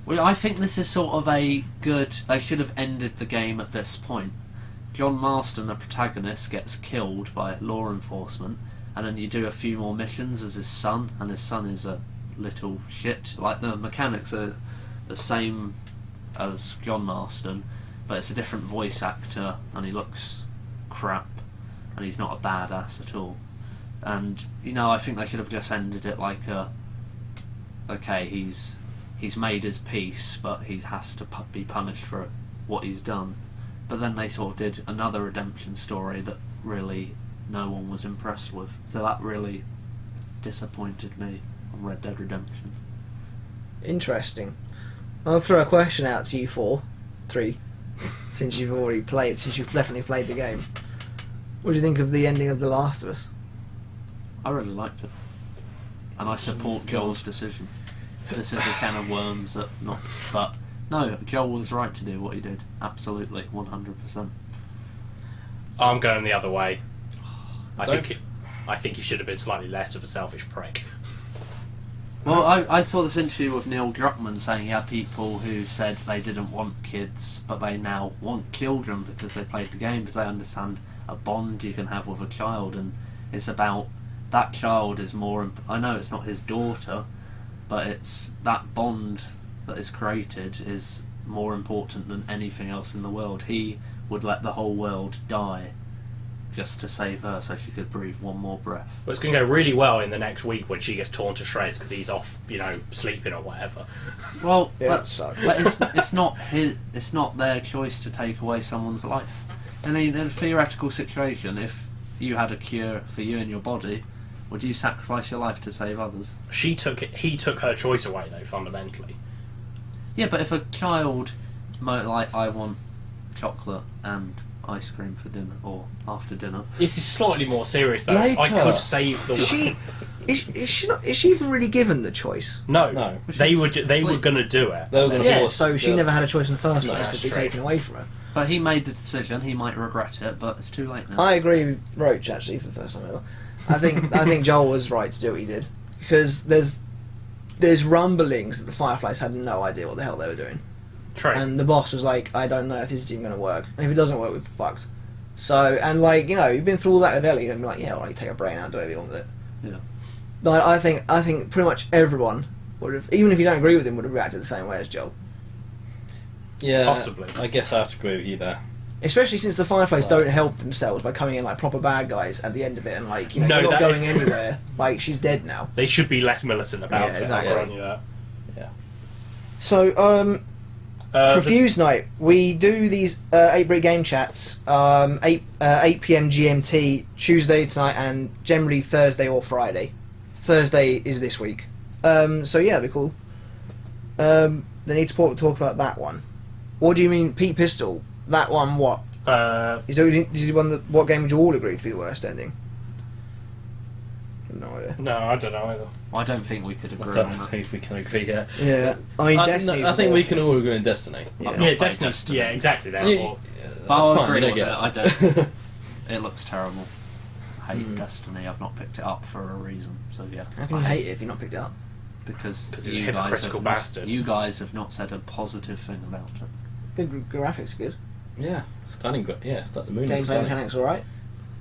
well, I think this is sort of a good... They should have ended the game at this point. John Marston, the protagonist, gets killed by law enforcement, and then you do a few more missions as his son, and his son is a little shit. Like, the mechanics are the same as John Marston, but it's a different voice actor, and he looks crap, and he's not a badass at all. And, you know, I think they should have just ended it like okay, he's made his peace, but he has to be punished for what he's done. But then they sort of did another redemption story that really no one was impressed with. So that really disappointed me on Red Dead Redemption. Interesting. I'll throw a question out to you three, since you've definitely played the game. What do you think of the ending of The Last of Us? I really liked it. And I support Joel's decision. This is a can of worms but no, Joel was right to do what he did. Absolutely, 100%. I'm going the other way. I think he should have been slightly less of a selfish prick. Well, I saw this interview with Neil Druckmann saying he had people who said they didn't want kids, but they now want children because they played the game, because they understand a bond you can have with a child, and it's about that child is more... I know it's not his daughter, but it's that bond that is created is more important than anything else in the world. He would let the whole world die just to save her so she could breathe one more breath. Well, it's going to go really well in the next week when she gets torn to shreds because he's off, sleeping or whatever. Well, Yeah, but it's not it's not their choice to take away someone's life. And in a theoretical situation, if you had a cure for you and your body, would you sacrifice your life to save others? He took her choice away, though, fundamentally. Yeah, but if a child, like, I want chocolate and ice cream for dinner or after dinner. This is slightly more serious, though. Later. I could save the world. Is she even really given the choice? No. They were going to do it. They were going to Yeah, force. so she never had a choice in the first No, place that's to be true. taken away from her. But he made the decision. He might regret it, but it's too late now. I agree with Roach, actually, for the first time ever. I think Joel was right to do what he did, because there's rumblings that the Fireflies had no idea what the hell they were doing, True. and the boss was like, I don't know if this is even going to work, and if it doesn't work, we're fucked. So, and like, you've been through all that with Ellie, and be like, yeah, well, you take a brain out and do whatever you want with it. Yeah. Like, I think pretty much everyone would have, even if you don't agree with him, would have reacted the same way as Joel. Yeah, Possibly. I guess I have to agree with you there. Especially since the Fireflies Wow. don't help themselves by coming in like proper bad guys at the end of it, and like, No, you're not that- going anywhere. Like, she's dead now. They should be less militant about Yeah, it. exactly. I'll run you that. So, Profuse Night. We do these 8-bit game chats 8 p.m. GMT Tuesday tonight, and generally Thursday or Friday. Thursday is this week. So yeah, that'd be cool. They need to talk about that one. What do you mean, Pete Pistol? That one, what? Is he one that? What game would you all agree to be the worst ending? No idea. No, I don't know either. I don't think we could I agree don't on that. think we can agree yet. Yeah, I mean, I Destiny. think we can all agree on Destiny. Yeah. I've not Yeah, played Destiny. Destiny. Yeah, exactly. Therefore, That's But I'll fine, agree you with don't it. get I don't. It looks terrible. I hate Mm. Destiny. I've not picked it up for a reason. So yeah. How can you hate it if you've not picked it up? Because 'Cause he's a you guys hypocritical have not, bastard. you guys have not said a positive thing about it. Good graphics, good. Yeah, stunning. Yeah, start the moon. Gameplay looks stunning. mechanics, all right.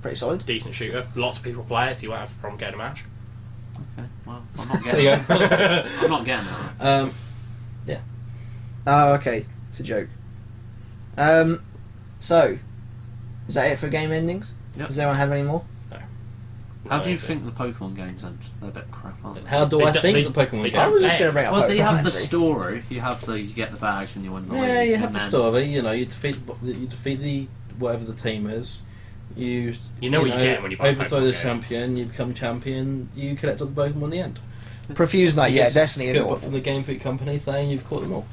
Pretty solid. decent shooter. Lots of people play it, so you won't have a problem getting a match. Okay. Well, I'm not There getting. you it. go. I'm not getting it. Oh, okay. It's a joke. So, is that it for game endings? Yep. Does anyone have any more? How No, do you so- think the Pokemon games end? They're a bit crap, aren't they? How do They I don't- think they- the Pokemon they game? I was just Hey. going to bring up Well, Pokemon. you have the actually. story. You get the badge and you win the league. Yeah, you have and the then- story. You defeat the whatever the team is. You know what you get when you buy a overthrow Pokemon the game. champion. You become champion. You collect all the Pokemon in the end. Profuse Night, yeah, Yes, Destiny is good, but awful. from the Game Freak company saying you've caught them all.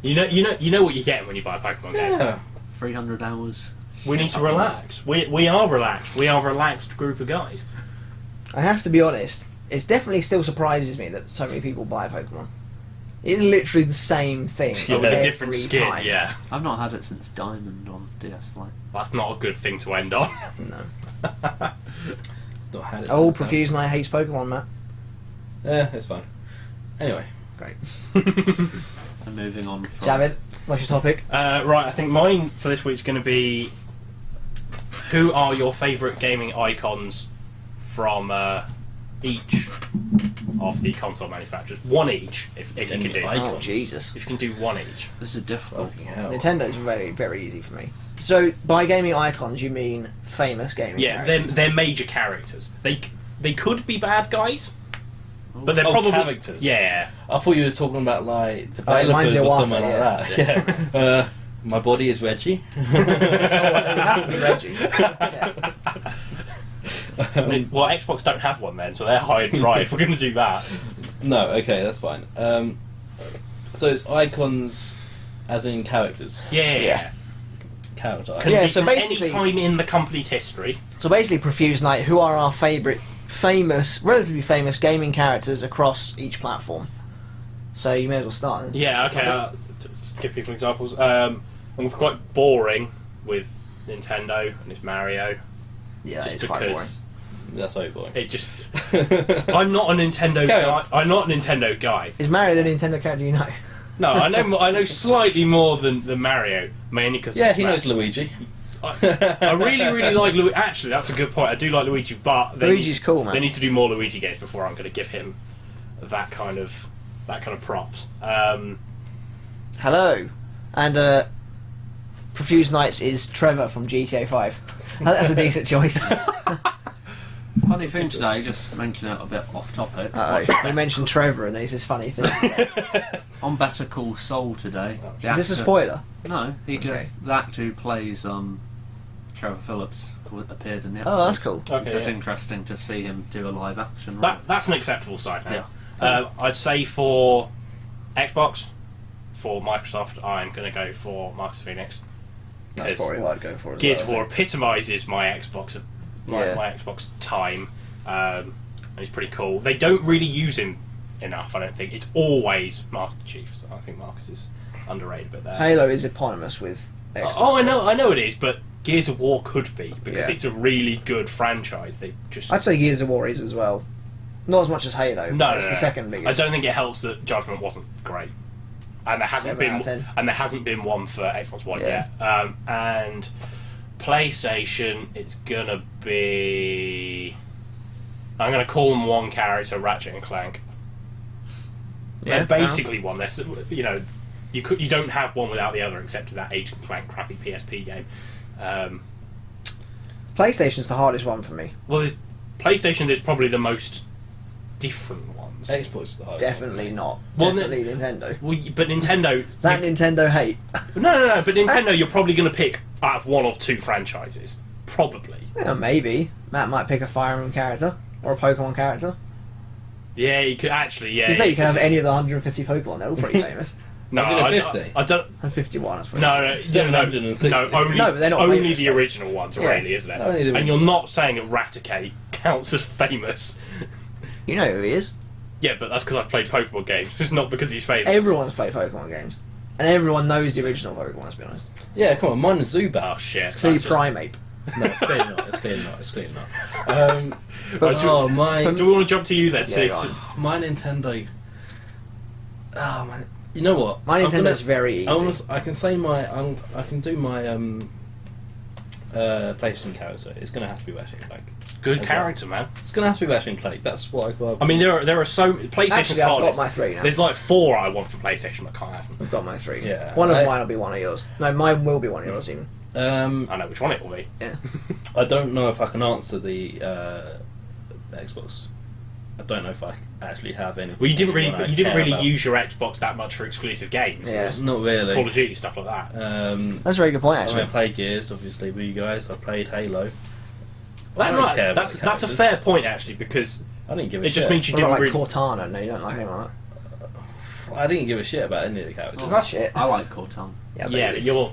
You know what you're getting when you buy a Pokemon game. Yeah. 300 hours. We need to relax. We are relaxed. We are a relaxed group of guys. I have to be honest, it definitely still surprises me that so many people buy Pokemon. It's literally the same thing. Yeah, with a every different skin. time. Yeah, I've not had it since Diamond on DS Lite. that's not a good thing to end on. No. Not had it Oh, since Profuse Knight hates Pokemon, Matt. then. it's fine. Anyway. Great. And moving on from... Javid, what's your topic? Right, I think mine for this week's going to be: who are your favourite gaming icons from each of the console manufacturers? One each, if you can do. Icons. Oh, Jesus. If you can do one each. This is difficult. Fucking hell. Nintendo's very, very easy for me. So, by gaming icons, you mean famous gaming Yeah, characters? they're major characters. They could be bad guys, but they're Oh, probably characters. Yeah. I thought you were talking about like mine's developers or Iwata, something like that. Yeah. My body is Reggie. It would have to be Reggie. Yeah. Well, Xbox don't have one then, so they're high and dry if we're going to do that. No, okay, that's fine. So it's icons, as in characters. Yeah. Character Can icons. Yeah, be so from basically- any time in the company's history. So basically, Profuse Knight, who are our favourite, relatively famous gaming characters across each platform? So you may as well start. and- Yeah, okay. To give people examples. I'm quite boring with Nintendo and it's Mario. Yeah, Just it's quite boring. because That's very boring. it just. I'm not a Nintendo Carry guy. on. I'm not a Nintendo guy. Is Mario the Nintendo character you know? No, I know slightly more than Mario, mainly because Yeah, he knows Luigi. I really like Luigi. Actually, that's a good point. I do like Luigi, but Luigi's cool, man. They need to do more Luigi games before I'm going to give him that kind of props. Hello. And Profuse Knights is Trevor from GTA 5. That's a decent choice. Funny thing today, just mentioning it a bit off topic. Uh-oh. We mentioned Trevor and there's this funny thing. On Better Call Saul today. the Is this a actor- spoiler? No, Okay. the actor who plays Trevor Phillips appeared in the episode. Oh, that's cool. Okay, So it's yeah. interesting to see him do a live action role. That's an acceptable side now. Yeah. I'd say for Xbox, for Microsoft, I'm going to go for Marcus Phoenix. That's Because probably what I'd go for as Gears well, 4 epitomises my Xbox, Yeah. my Xbox time, and he's pretty cool. They don't really use him enough, I don't think. It's always Master Chief, so I think Marcus is underrated a bit there. Halo is eponymous with Xbox. Oh, I know it is, but Gears of War could be because Yeah. it's a really good franchise. They just I'd say Gears of War is as well. Not as much as Halo. no, but it's no, the no. second biggest. I don't think it helps that Judgment wasn't great, and there hasn't 7 out of been 10. and there hasn't been one for Xbox One Yeah. yet. And PlayStation, it's gonna be. I'm gonna call them one character, Ratchet and Clank. Yeah, They're fair basically one. They're you don't have one without the other, except for that Agent Clank crappy PSP game. enough. PlayStation's the hardest one for me. Well, PlayStation is probably the most different ones. Xbox is the hardest. Definitely not. Well, Definitely Nintendo. But Nintendo. That Nintendo hate. No. But Nintendo, you're probably going to pick out of one of two franchises. Probably. Yeah, maybe. Matt might pick a Fire Emblem character or a Pokemon character. Yeah, you could actually. Yeah. To be fair, you can have could. any of the 150 Pokemon. They're all pretty famous. No, I 150? don't. And 51, I suppose. No, 760. no, only, No, but they're not only famous, the though. original ones, Yeah. really, isn't it? Only the And you're original. not saying that Raticate counts as famous. You know who he is. Yeah, but that's because I've played Pokemon games. It's not because he's famous. Everyone's played Pokemon games. And everyone knows the original Pokemon, let's be honest. Yeah, come on, mine is Zubat. Oh shit! It's clearly that's just- Primeape. No, it's clearly not. It's clearly not. It's clearly not. But Oh, my, Do we want to jump to you then? Yeah, See, go on. my Nintendo. Oh man, you know what? My I'm Nintendo's gonna- very easy. I can say I can do my PlayStation character. It's gonna have to be Ratchet and Clank. good Okay. character, man. It's gonna have to be Ratchet and Clank. That's what I mean, there are so PlayStation's Actually, I've got hardest. my 3 now. There's like 4 I want for PlayStation, but can't have them. I've got my 3. Yeah, One of I- mine will be one of yours. No, mine will be one of yours even. I know which one it will be. Yeah. I don't know if I can answer the Xbox. I don't know if I actually have any. Well, you didn't really care use your Xbox that much for exclusive games. Yeah. It was Not really. Call of Duty stuff like that. That's a very good point, I actually. played Gears, obviously, with you guys. I played Halo. I don't Right, care about that's the a characters. fair point actually, because I didn't give a it shit. just means you What about didn't like really. Cortana? No, you don't like him like I didn't give a shit about any of the characters. That's shit. I like Cortana. Yeah, Yeah, but you're.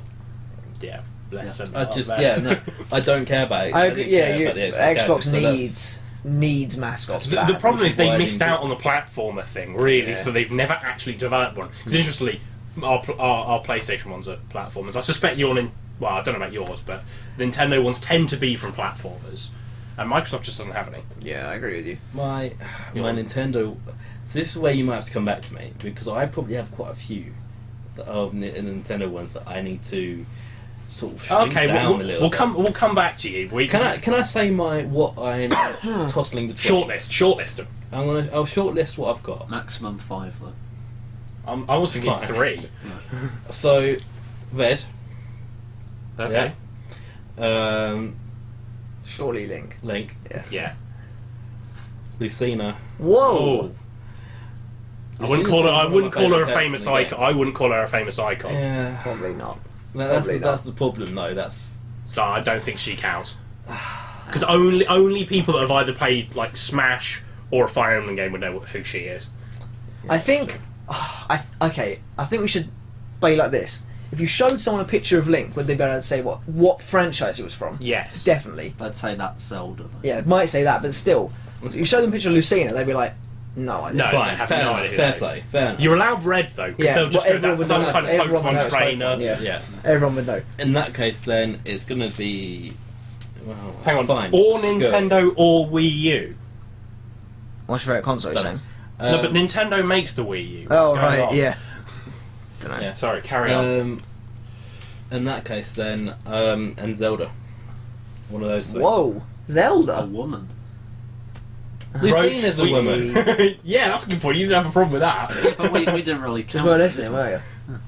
Yeah, less than. I just less. no, I don't care about it. I didn't agree, yeah, care you, about the Xbox characters, so needs mascots. The back. problem which is is they why I missed didn't out on the platformer thing, really, Yeah. so they've never actually developed one. Because interestingly, our PlayStation ones are platformers. I suspect your well, I don't know about yours, but Nintendo ones tend to be from platformers, and Microsoft just doesn't have any. Yeah, I agree with you. my Nintendo. So this is where you might have to come back to me because I probably have quite a few of Nintendo ones that I need to sort of shrink Okay, down a we'll little bit. come back to you. Can I say what I'm tossing between? Shortlist them. I'll shortlist what I've got. Maximum 5 though. I was thinking Fine. 3. So, Red. Okay. Surely Link. Link. Yeah. Lucina. Whoa! I wouldn't call her. I wouldn't call her a favourite famous characters in the icon. I wouldn't call her a famous icon. Yeah. Probably not. That's Probably the problem, though. That's So I don't think she counts. Because only people that have either played like Smash or a Fire Emblem game would know who she is. I think. I think we should play like this. If you showed someone a picture of Link, would they be able to say what franchise it was from? Yes. Definitely. I'd say that's Zelda though. Yeah, it might say that, but still, if you show them a picture of Lucina, they'd be like, "No, I No, don't." fine. I have Fair no enough. idea who Fair that is. play. Fair enough. You're allowed red though, because Yeah, they'll just well, go that's everyone some would kind of know. Everyone would know Pokemon it's trainer. Pokemon, yeah. Yeah. Everyone would know. In that case, then it's going to be. Well, Hang on. Fine. Or Screw it. Nintendo or Wii U. What's your favourite console? You're saying? No, but Nintendo makes the Wii U. Oh What's going right, on? yeah. Don't know. Yeah. Sorry, carry on. In that case, then, and Zelda. One of those three. Whoa, A Zelda. woman. Lucina's a Roach, woman. Yeah, that's a good point. You didn't have a problem with that. Yeah, but we didn't really Just count. weren't listening, were you?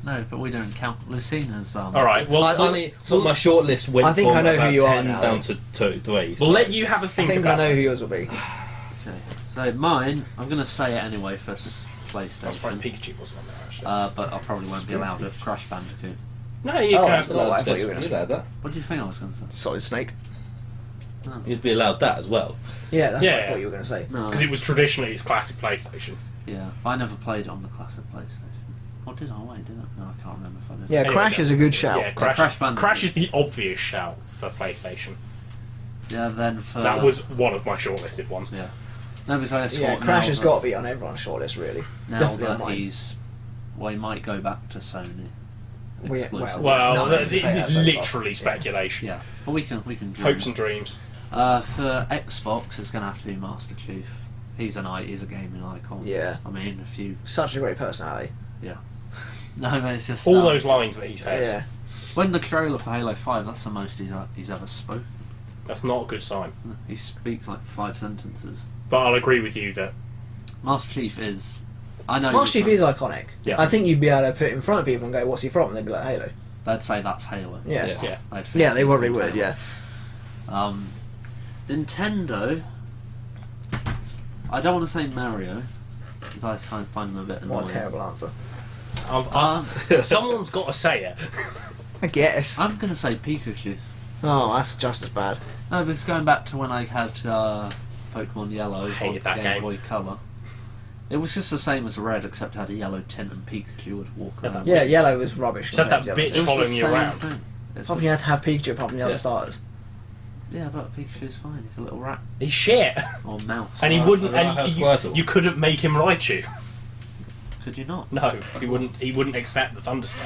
No, but we don't count Lucina's. All right. Well, So my shortlist went I think from I know who about you are 10 now. down to 3. we'll so- let you have a I think think I about know it. who yours will be. Okay. So mine, I'm going to say it anyway for PlayStation. That's right. Pikachu wasn't on there actually. But I probably won't be allowed a Crash Bandicoot. No, you Oh, can. that's not what I thought you were going to You'd say. allowed that. What do you think I was going to say? Solid Snake. No. You'd be allowed that as well. Yeah, that's what I Yeah. thought you were going to say. No. Because it was traditionally its classic PlayStation. Yeah, I never played it on the classic PlayStation. Or did I? Wait, did I? No, I can't remember if I did. Yeah, Anyway, Crash yeah. is a good shout. Yeah, Crash. Crash Bandicoot. Crash is the obvious shout for PlayStation. Yeah, then for That was one of my shortlisted ones. yeah. No, because I just Yeah, thought Crash now has that- got to be on everyone's shortlist, really. now Definitely on that mine. he's he might go back to Sony. We- Exclusive. Well, Nothing to this say is that so far. literally Yeah. speculation. Yeah, but we can dream Hopes it. and dreams. For Xbox, it's going to have to be Master Chief. He's a gaming icon. Yeah. I mean, a few. Such a great personality. No, but it's just All those lines that he says. Yeah. when the trailer for Halo 5, that's the most he's ever spoken. That's not a good sign. He speaks like 5 sentences. But I'll agree with you that Master Chief is. I know. Master you're Chief is iconic. Yeah. I think you'd be able to put it in front of people and go, "What's he from?" And they'd be like, "Halo." They'd say that's Halo. Yeah. Yeah. yeah. They'd think Yeah, they he's probably from would. Halo. Yeah. Nintendo. I don't want to say Mario because I kind of find them a bit annoying. What a terrible answer. Someone's got to say it. I guess. I'm going to say Pikachu. Oh, that's just as bad. No, but it's going back to when I had Pokemon Yellow or Hated that Game game. Boy Color. It was just the same as Red, except it had a yellow tint and Pikachu would walk Yeah, around. Yeah, yellow was rubbish. Said that compared to the bitch others. It was following the you same around. thing. It's Probably the had to have Pikachu apart from the other Yeah. starters. Yeah, but Pikachu's fine. He's a little rat He's shit. or mouse. And he I wouldn't. don't know how And Squirtle. you couldn't make him Raichu. Could you not? No, he wouldn't. He wouldn't accept the Thunderstone.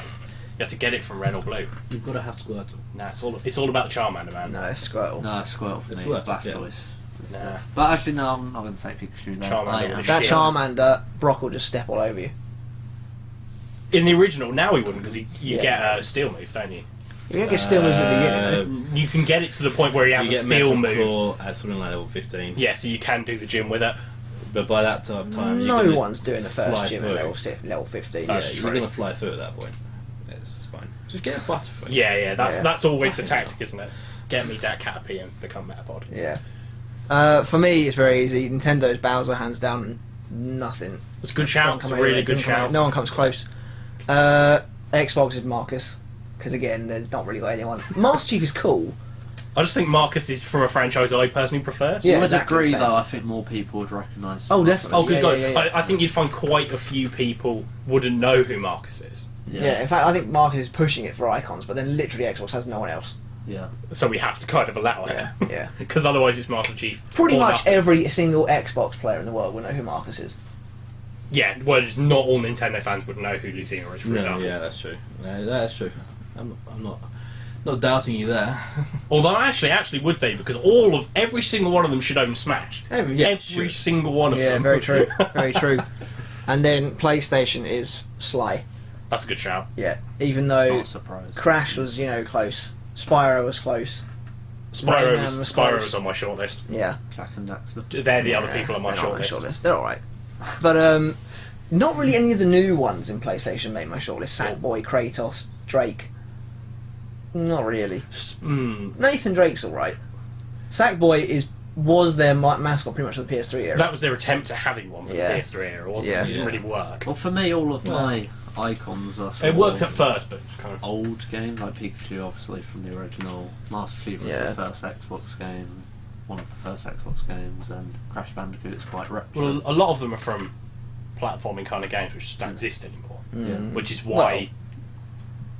You have to get it from red or blue. You've got to have Squirtle. Nah, it's all about the Charmander, man. No, it's Squirtle. No, Squirtle for It's me. worth it, Blastoise. yeah. is Nah. best. But actually, no, I'm not going to say Pikachu. Though. Charmander I would am. be That shit. Charmander, Brock will just step all over you. In the original, now he wouldn't because you Yeah. get steel moves, don't you? You don't get steel moves at the beginning. You can get it to the point where he has You a get steel Metal move. Claw at something like level 15. Yeah, so you can do the gym with it. But by that time, you're No gonna one's doing the fly first gym through. at level 15. Yeah, That's you're true. going to fly through at that point. It's fine. Just get a Butterfree. Yeah, that's Yeah. that's always I the think tactic, isn't it? Get me that Caterpie and become Metapod. Yeah. For me, it's very easy. Nintendo's Bowser, hands down, nothing. It's a good No shout. one It's a come really anywhere, good doesn't come shout. anywhere. No one comes close. Xbox is Marcus, because again, there's not really got anyone. Master Chief is cool, I just think Marcus is from a franchise I personally prefer. So Yeah, I would exactly agree, the same. though. I think more people would recognise. Oh, definitely. Oh, good Yeah, God. yeah, yeah. I think you'd find quite a few people wouldn't know who Marcus is. Yeah, in fact, I think Marcus is pushing it for icons, but then literally Xbox has no one else. Yeah. So we have to kind of allow it. Yeah. Because otherwise it's Master Chief. Pretty or much nothing. every single Xbox player in the world will know who Marcus is. Yeah, whereas not all Nintendo fans would know who Lucina is, for No, example. yeah, that's true. That's true. I'm not doubting you there. Although actually would they? Because every single one of them should own Smash. Every sure. single one of Yeah, them. very true. Very true. And then PlayStation is Sly. That's a good shout. Yeah. Even It's though not a surprise. Crash was, close. Spyro was close. Spyro Rayman was Spyro close. was on my shortlist. Yeah. Jack and Daxter. They're the other people on my they're not shortlist. They're alright. But not really any of the new ones in PlayStation made my shortlist. Sackboy, Kratos, Drake. Not really. Nathan Drake's alright. Sackboy was their mascot pretty much of the PS3 era. That was their attempt at having one for Yeah. the PS3 era, wasn't Yeah. it? It didn't really work. Well, for me, all of my icons are sort It worked of at first, but it's kind of... old games, like Pikachu, obviously, from the original. Master Chief was Yeah. the first Xbox game, one of the first Xbox games, and Crash Bandicoot is quite retro. Well, a lot of them are from platforming kind of games which just don't exist anymore. Mm. Which is why...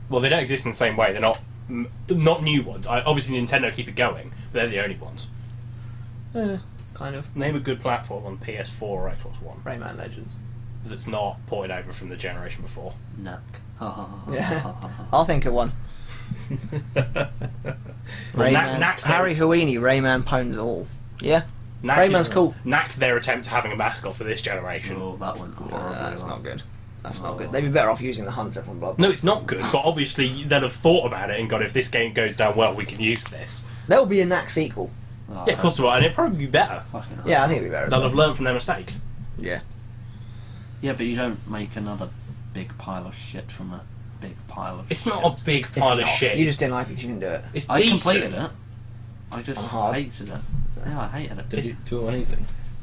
Well, they don't exist in the same way. They're not new ones. Obviously, Nintendo keep it going, but they're the only ones. Kind of. Name a good platform on PS4 or Xbox One Rayman Legends. that's not ported over from the generation before. Knack. Yeah. I'll think of one. Well, Rayman. Knack's Harry Houdini, Rayman pwns all. Yeah? Knack Rayman's is- cool. Knack's their attempt at having a mascot for this generation. Oh, that went horribly. That's wrong. not good. That's not good. They'd be better off using the Hunter from Blob. No, it's not good, but obviously they'll have thought about it and gone, if this game goes down well, we can use this. There'll be a Knack sequel. Oh, Yeah, of course they will, and it'll probably be better. Fucking hell. Yeah, I think it'd be better. as They'll well. have learned from their mistakes. Yeah. Yeah, but you don't make another big pile of shit from a big pile of It's shit. not a big It's pile of not. shit. You just didn't like it 'cause you can do it. It's I decent. completed it. I just hard. hated it. Yeah, I hated it. Did you do it on easy?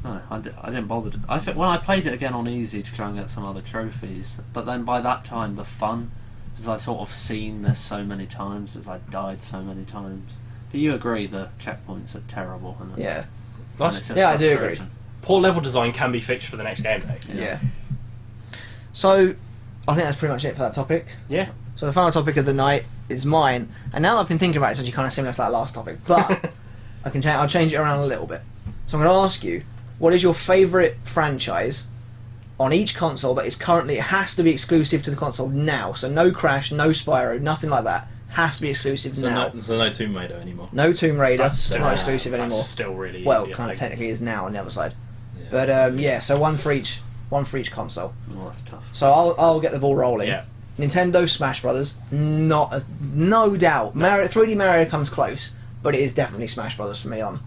No, I didn't bother. I think when I played it again on easy to try and get some other trophies, but then by that time the fun, because I sort of seen this so many times, as I died so many times. But you agree the checkpoints are terrible, and Yeah. and That's- it's just Yeah, I do agree. frustrating. Poor level design can be fixed for the next game day. Yeah. So, I think that's pretty much it for that topic. Yeah. So the final topic of the night is mine, and now that I've been thinking about it, it's actually kind of similar to that last topic, but I'll change it around a little bit. So I'm going to ask you, what is your favourite franchise on each console that is currently, it has to be exclusive to the console now, so no Crash, no Spyro, nothing like that, has to be exclusive now. So no Tomb Raider anymore. No Tomb Raider, That's it's still- not exclusive anymore. That's still really easy. Well, I kind of think. technically is now on the other side. Yeah. But yeah, so one for each console. Well, that's tough. So I'll get the ball rolling. Yeah. Nintendo Smash Brothers, no doubt. Mario, 3D Mario comes close, but it is definitely Smash Brothers for me on.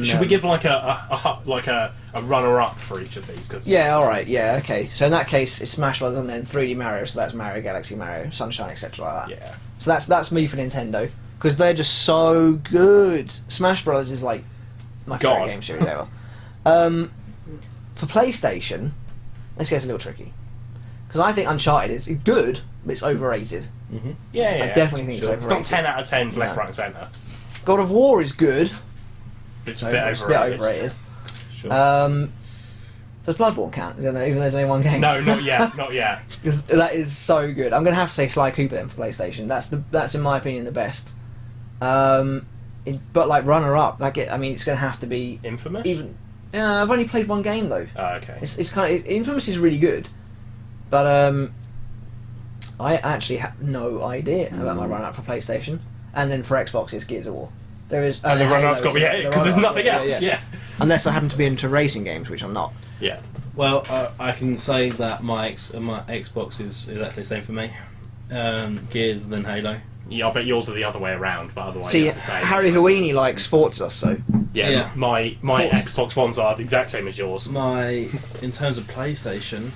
Should we give like a runner up for each of these? Cause Yeah, all right, yeah, okay. So in that case, it's Smash Brothers and then 3D Mario. So that's Mario Galaxy, Mario Sunshine, etc. like that. Yeah. So that's me for Nintendo because they're just so good. Smash Brothers is like my God. favorite game series ever. For PlayStation, this gets a little tricky because I think Uncharted is good, but it's overrated. Mm-hmm. Yeah. I definitely think Sure. it's It's not overrated. 10 out of 10s left, No. right, and centre. God of War is good, But it's so a bit it's overrated. Sure. Does Bloodborne count? Even though there's only one game. No, not yet. Not yet. Because that is so good. I'm gonna have to say Sly Cooper then for PlayStation. That's in my opinion the best. But like runner up, it's gonna have to be Infamous? even. Yeah, I've only played one game though. Oh, okay. It's kind of Infamous is really good, but I actually have no idea about my run up for PlayStation, and then for Xbox it's Gears of War. There is And the Halo runner-up's got to be is- it, the because there's runner-up, nothing else, yeah. Unless I happen to be into racing games, which I'm not. Yeah. Well, I can say that my Xbox is exactly the same for me. Gears, then Halo. Yeah, I bet yours are the other way around, but otherwise See, it's the same. Harry Houdini likes Forza, so Yeah, my Forza. Xbox Ones are the exact same as yours. In terms of PlayStation.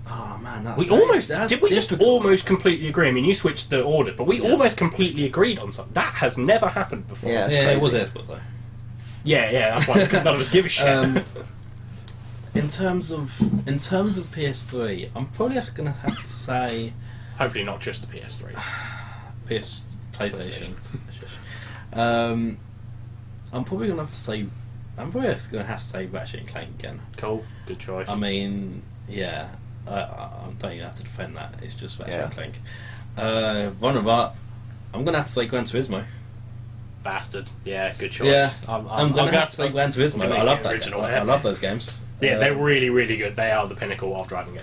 Oh man, that's Did we just difficult. almost completely agree? I mean, you switched the order, but we almost completely agreed on something. That has never happened before. Yeah. That's Yeah, it was crazy. Xbox though. Yeah, that's why none of us give a shit. In terms of PS3, I'm probably going to have to say Hopefully not just the PS3. PlayStation. I'm probably gonna have to say. I'm probably just gonna have to say Ratchet and Clank again. Cool, good choice. I mean, yeah, I don't even have to defend that. It's just Ratchet and Clank. Runner-up, I'm gonna have to say Gran Turismo. Bastard. Yeah, good choice. Yeah, I'm gonna have to say Gran Turismo. I love that game. I love those games. Yeah, they're really, really good. They are the pinnacle of driving it.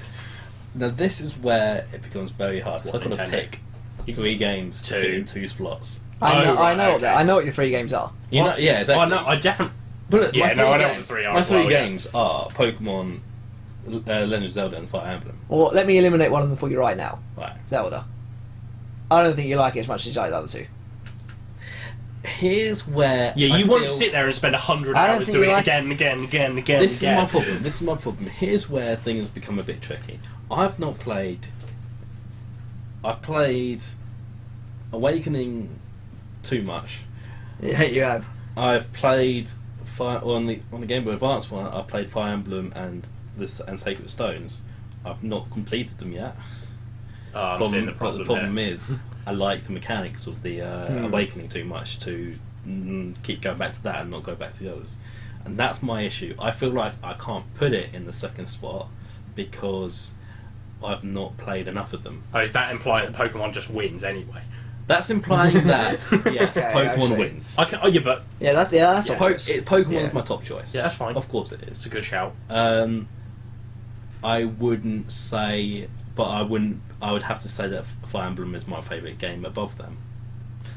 Now this is where it becomes very hard because I've got to pick 3 games to fit in 2 slots. I know what your 3 games are. You know, yeah, exactly. Oh, no, I definitely. But look, Yeah, my no, I know games, what the 3 are My as 3 well, yeah. games are Pokemon, Legend of Zelda, and Fire Emblem. Well, let me eliminate one of them for you right now. Right. Zelda. I don't think you like it as much as you like the other 2. Here's where Yeah, I you won't feel- sit there and spend 100 I don't hours think doing you it like- again and again and again and again. This and is my again. problem. This is my problem. Here's where things become a bit tricky. I've played Awakening too much. Yeah, you have. I've played on the Game Boy Advance one. I've played Fire Emblem and Sacred Stones. I've not completed them yet. Oh, I'm seeing the But problem the problem there. is, I like the mechanics of the Awakening too much to keep going back to that and not go back to the others. And that's my issue. I feel like I can't put it in the second spot because I've not played enough of them. Oh, is that implying that Pokemon just wins anyway? That's implying that, yes, Okay, Pokemon actually. wins. I can, oh, yeah, but Yeah, that's Yeah. obvious. Pokemon's Yeah. my top choice. yeah, that's fine. Of course it It's is. a good shout. I wouldn't say, but I would have to say that Fire Emblem is my favourite game above them.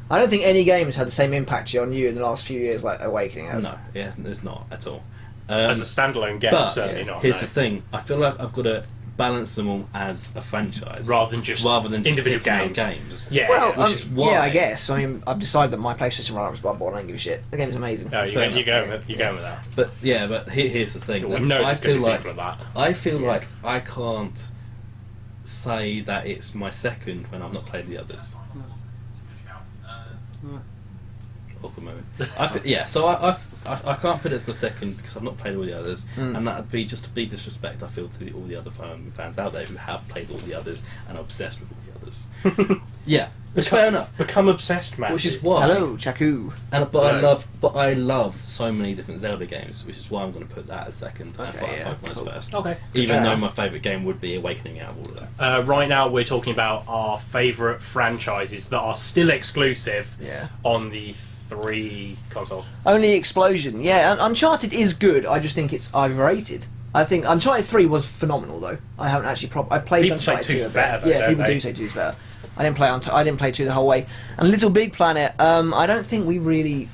I don't think any game has had the same impact on you in the last few years like Awakening has. No, it's not at all. As a standalone game, But certainly not. here's no. the thing: I feel like I've got to balance them all as a franchise, Rather than just individual picking out games. games. Yeah, Well, yeah. which is why- yeah, I guess. I mean, I've decided that my PlayStation runner is Bloodborne. I don't give a shit. The game's amazing. No, fair you're going with that. But here's the thing: We that know I there's going feel to be a like sequel of that. I feel Yeah. like I can't say that it's my second when I've not played the others. Awkward moment. So I can't put it as my second because I've not played all the others, and that'd be just to be disrespect. I feel to all the other fans out there who have played all the others and are obsessed with all the others. Yeah, which fair enough. Become obsessed, man. Which is why. Hello, Chaku. But I love so many different Zelda games, which is why I'm going to put that as second. Okay, yeah, Pokemon's cool. first. Okay. Even Fair though enough. my favourite game would be Awakening out of all of them. Right now, we're talking about our favourite franchises that are still exclusive Yeah. on the 3 consoles. Only Explosion. Yeah, Uncharted is good. I just think it's overrated. I think Uncharted 3 was phenomenal though. I haven't actually I played People say Uncharted 2 2's a bit. better, though, yeah, don't people they? do say 2's better. I didn't play 2 the whole way. And Little Big Planet, I don't think we really.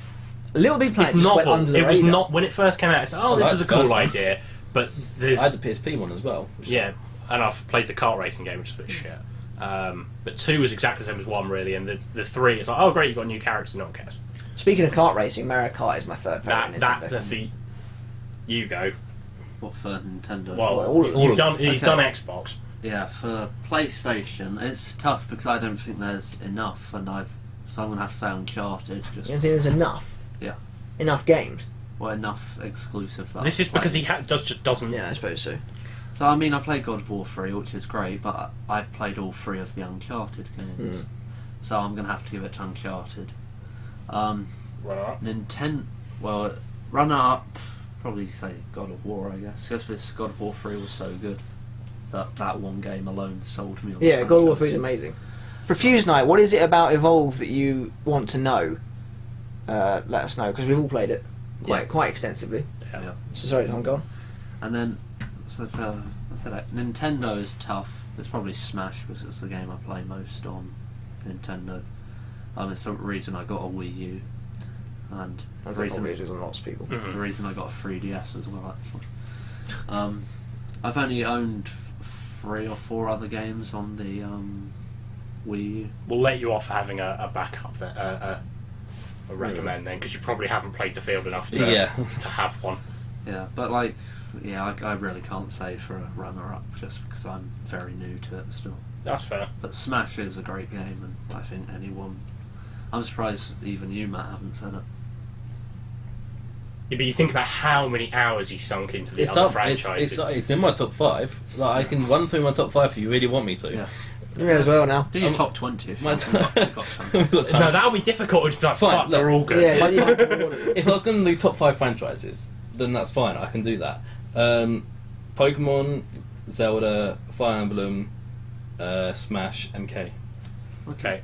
Little Big Planet It's just went novel. under the It was radar. not when it first came out. It's this like is a the first cool one. idea, but there's I had the PSP one as well. yeah, and I've played the kart racing game, which is a bit shit. But 2 was exactly the same as 1, really, and the 3 it's like, oh great, you got new characters, no one cares. Speaking of kart racing, Mario Kart is my third favourite. That's you go. What for Nintendo? Well, all of you've them. done Xbox. Yeah, for PlayStation, it's tough because I don't think there's enough, so I'm gonna have to say Uncharted. Just You don't think there's enough? Yeah. Enough games? well, enough exclusive. That This I've is because played. he just doesn't. Yeah, I suppose so. So I mean, I played God of War 3, which is great, but I've played all 3 of the Uncharted games, so I'm gonna have to give it to Uncharted. Right. Nintendo, well, runner up, probably say God of War, I guess. Just because God of War 3 was so good that one game alone sold me. On Yeah, the God of War 3 is franchise. amazing. Profuse Night, what is it about Evolve that you want to know? Let us know, because we've all played it quite extensively. Yeah. So sorry, Tom, go on. And then, so for I said that Nintendo is tough. It's probably Smash because it's the game I play most on Nintendo. It's the reason I got a Wii U, and That's the a reason, probably with lots of people. Mhm. the reason I got a 3DS as well. Actually, I've only owned 3 or 4 other games on the Wii U. We'll let you off for having a backup there, a recommend then, because you probably haven't played the field enough to to have one. Yeah, but like, yeah, I really can't say for a runner-up just because I'm very new to it still. That's fair. But Smash is a great game, and I think anyone. I'm surprised even you, Matt, haven't said it. Yeah, but you think about how many hours he sunk into the It's other up. franchises. It's in my top 5. Like, I can run through my top 5 if you really want me to. Yeah. You may as well now. Do your top 20 if you My want. We've got time. We've got time. No, that would be difficult. It's like, Fine, fuck, look. they're all good. Yeah, My you top- have to order it. If I was going to do top 5 franchises, then that's fine. I can do that. Pokemon, Zelda, Fire Emblem, Smash, MK. Okay.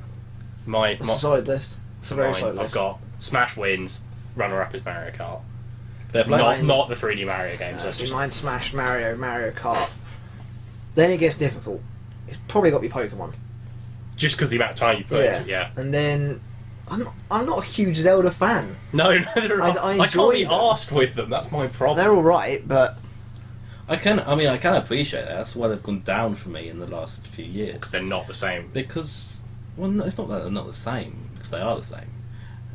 It's a solid list. It's a very mine, solid list. I've got Smash wins, runner-up is Mario Kart. Fair play. Not the 3D Mario games. That's See, just mine Smash, Mario Kart. Then it gets difficult. It's probably got to be Pokemon. just because the amount of time you put into it, yeah. And then I'm not a huge Zelda fan. No, neither am I I can't enjoy be them. arsed with them. That's my problem. They're all right, but I can appreciate that. That's why they've gone down for me in the last few years. Because they're not the same. Because, well, no, it's not that they're not the same, because they are the same.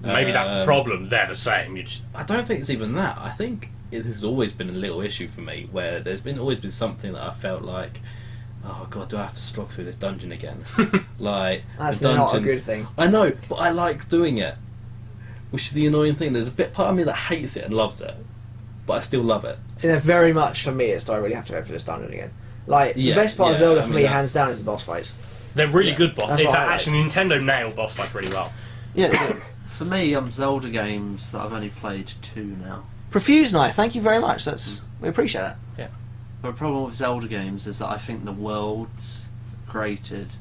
Maybe that's the problem. They're the same. You just I don't think it's even that. I think it has always been a little issue for me where there's always been something that I felt like, oh god, do I have to slog through this dungeon again? Like that's the not a dungeons. good thing. I know, but I like doing it, which is the annoying thing. There's a bit part of me that hates it and loves it, but I still love it. See, they're very much for me. It's do I really have to go through this dungeon again? Like Yeah, the best part of yeah, Zelda I for mean, me, that's- hands down, is the boss fights. they're really Yeah. good boss. That's In what fact, I like. actually, Nintendo nail boss fights really well. Yeah, they do. For me, Zelda games that I've only played 2 now. Profuse Knight, thank you very much. We appreciate that. But the problem with Zelda games is that I think the worlds created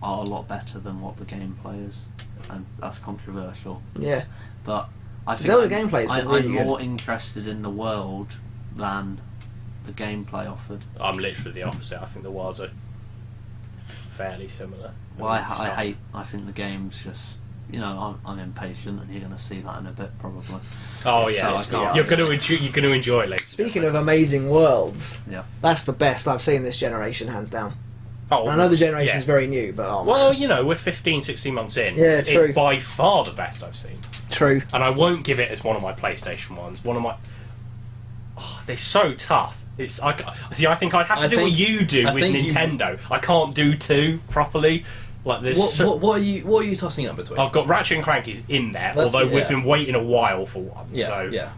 are a lot better than what the gameplay is, and that's controversial. Yeah, But I think Zelda gameplay's been really I'm good. more interested in the world than the gameplay offered. I'm literally the opposite. I think the worlds are fairly similar. Well, I think the game's just, I'm impatient, and you're going to see that in a bit probably. Oh So yeah, I it's- can't- you're going to enjoy it later. speaking of amazing worlds, Yeah. that's the best I've seen this generation, hands down. Oh, And I know the generation's yeah. very new, but Well, man. we're 15, 16 months in. Yeah, true. It's by far the best I've seen. True. And I won't give it as one of my PlayStation ones. One of my... Oh, they're so tough. I think I'd have to I do what think- you do I with think you- Nintendo. I can't do 2 properly. Like this. What are you tossing up between? I've got Ratchet and Clank is in there, That's- although we've yeah. been waiting a while for one. yeah, So yeah.